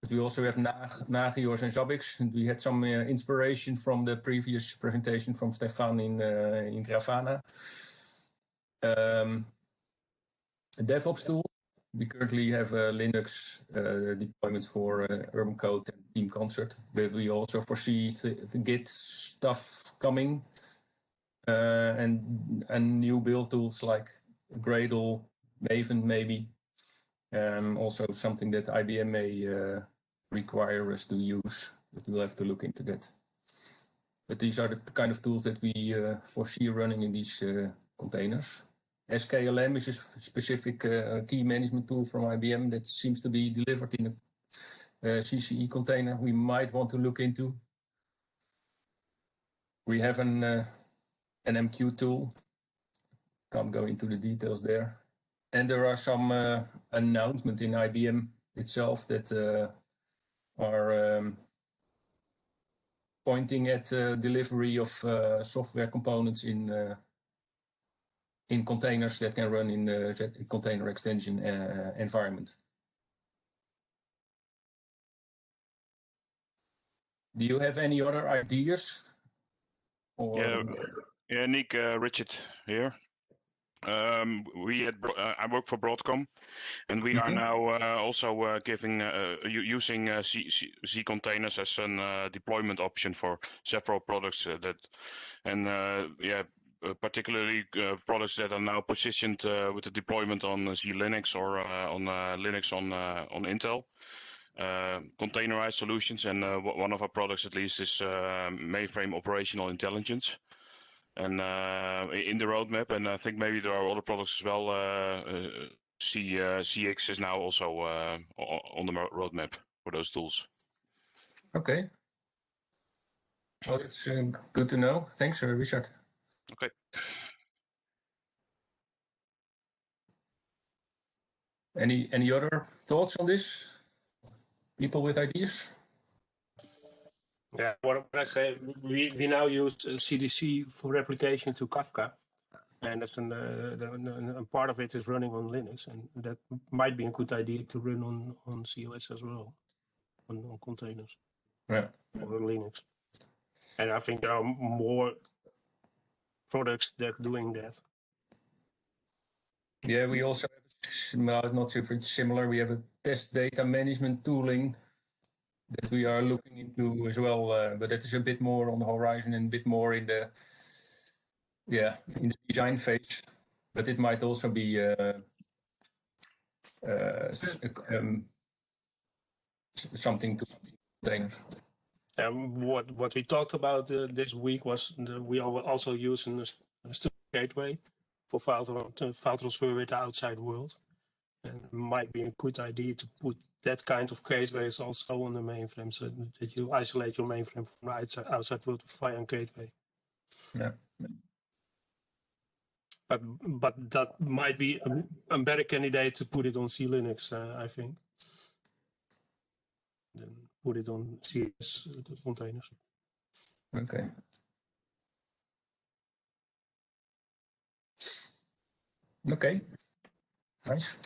But we also have Nagios and Zabbix, and we had some inspiration from the previous presentation from Stefan in Grafana. A DevOps tool. We currently have Linux deployments for Urban Code and Team Concert, but we also foresee the Git stuff coming and new build tools like Gradle, Maven maybe. Also something that IBM may require us to use, but we'll have to look into that. But these are the kind of tools that we foresee running in these containers. SKLM is a specific key management tool from IBM that seems to be delivered in a CCE container we might want to look into. We have an MQ tool. Can't go into the details there. And there are some announcements in IBM itself that are pointing at delivery of software components in containers that can run in the container extension environment. Do you have any other ideas? Or... Yeah, Nick, Richard here. I work for Broadcom, and we are now also using C containers as a deployment option for several products particularly products that are now positioned with the deployment on Z Linux or on Linux on Intel. Containerized solutions, and one of our products at least is mainframe operational intelligence. And in the roadmap, and I think maybe there are other products as well. CX is now also on the roadmap for those tools. Okay. Well, that's good to know. Thanks, Richard. Okay. Any other thoughts on this? People with ideas? Yeah, what I say, we now use CDC for replication to Kafka, and that's a part of it is running on Linux, and that might be a good idea to run on COS as well, on containers, or Linux. And I think there are more products that doing that. Yeah, we also have, not sure if it's similar, we have a test data management tooling that we are looking into as well, but that is a bit more on the horizon and a bit more in the design phase. But it might also be something to containers. What we talked about this week was we are also using a gateway for file transfer with the outside world, and it might be a good idea to put that kind of gateways also on the mainframe, so that you isolate your mainframe from the outside world via a gateway. Yeah. But that might be a better candidate to put it on C Linux, I think, than put it on CS containers. Okay. Okay. Nice.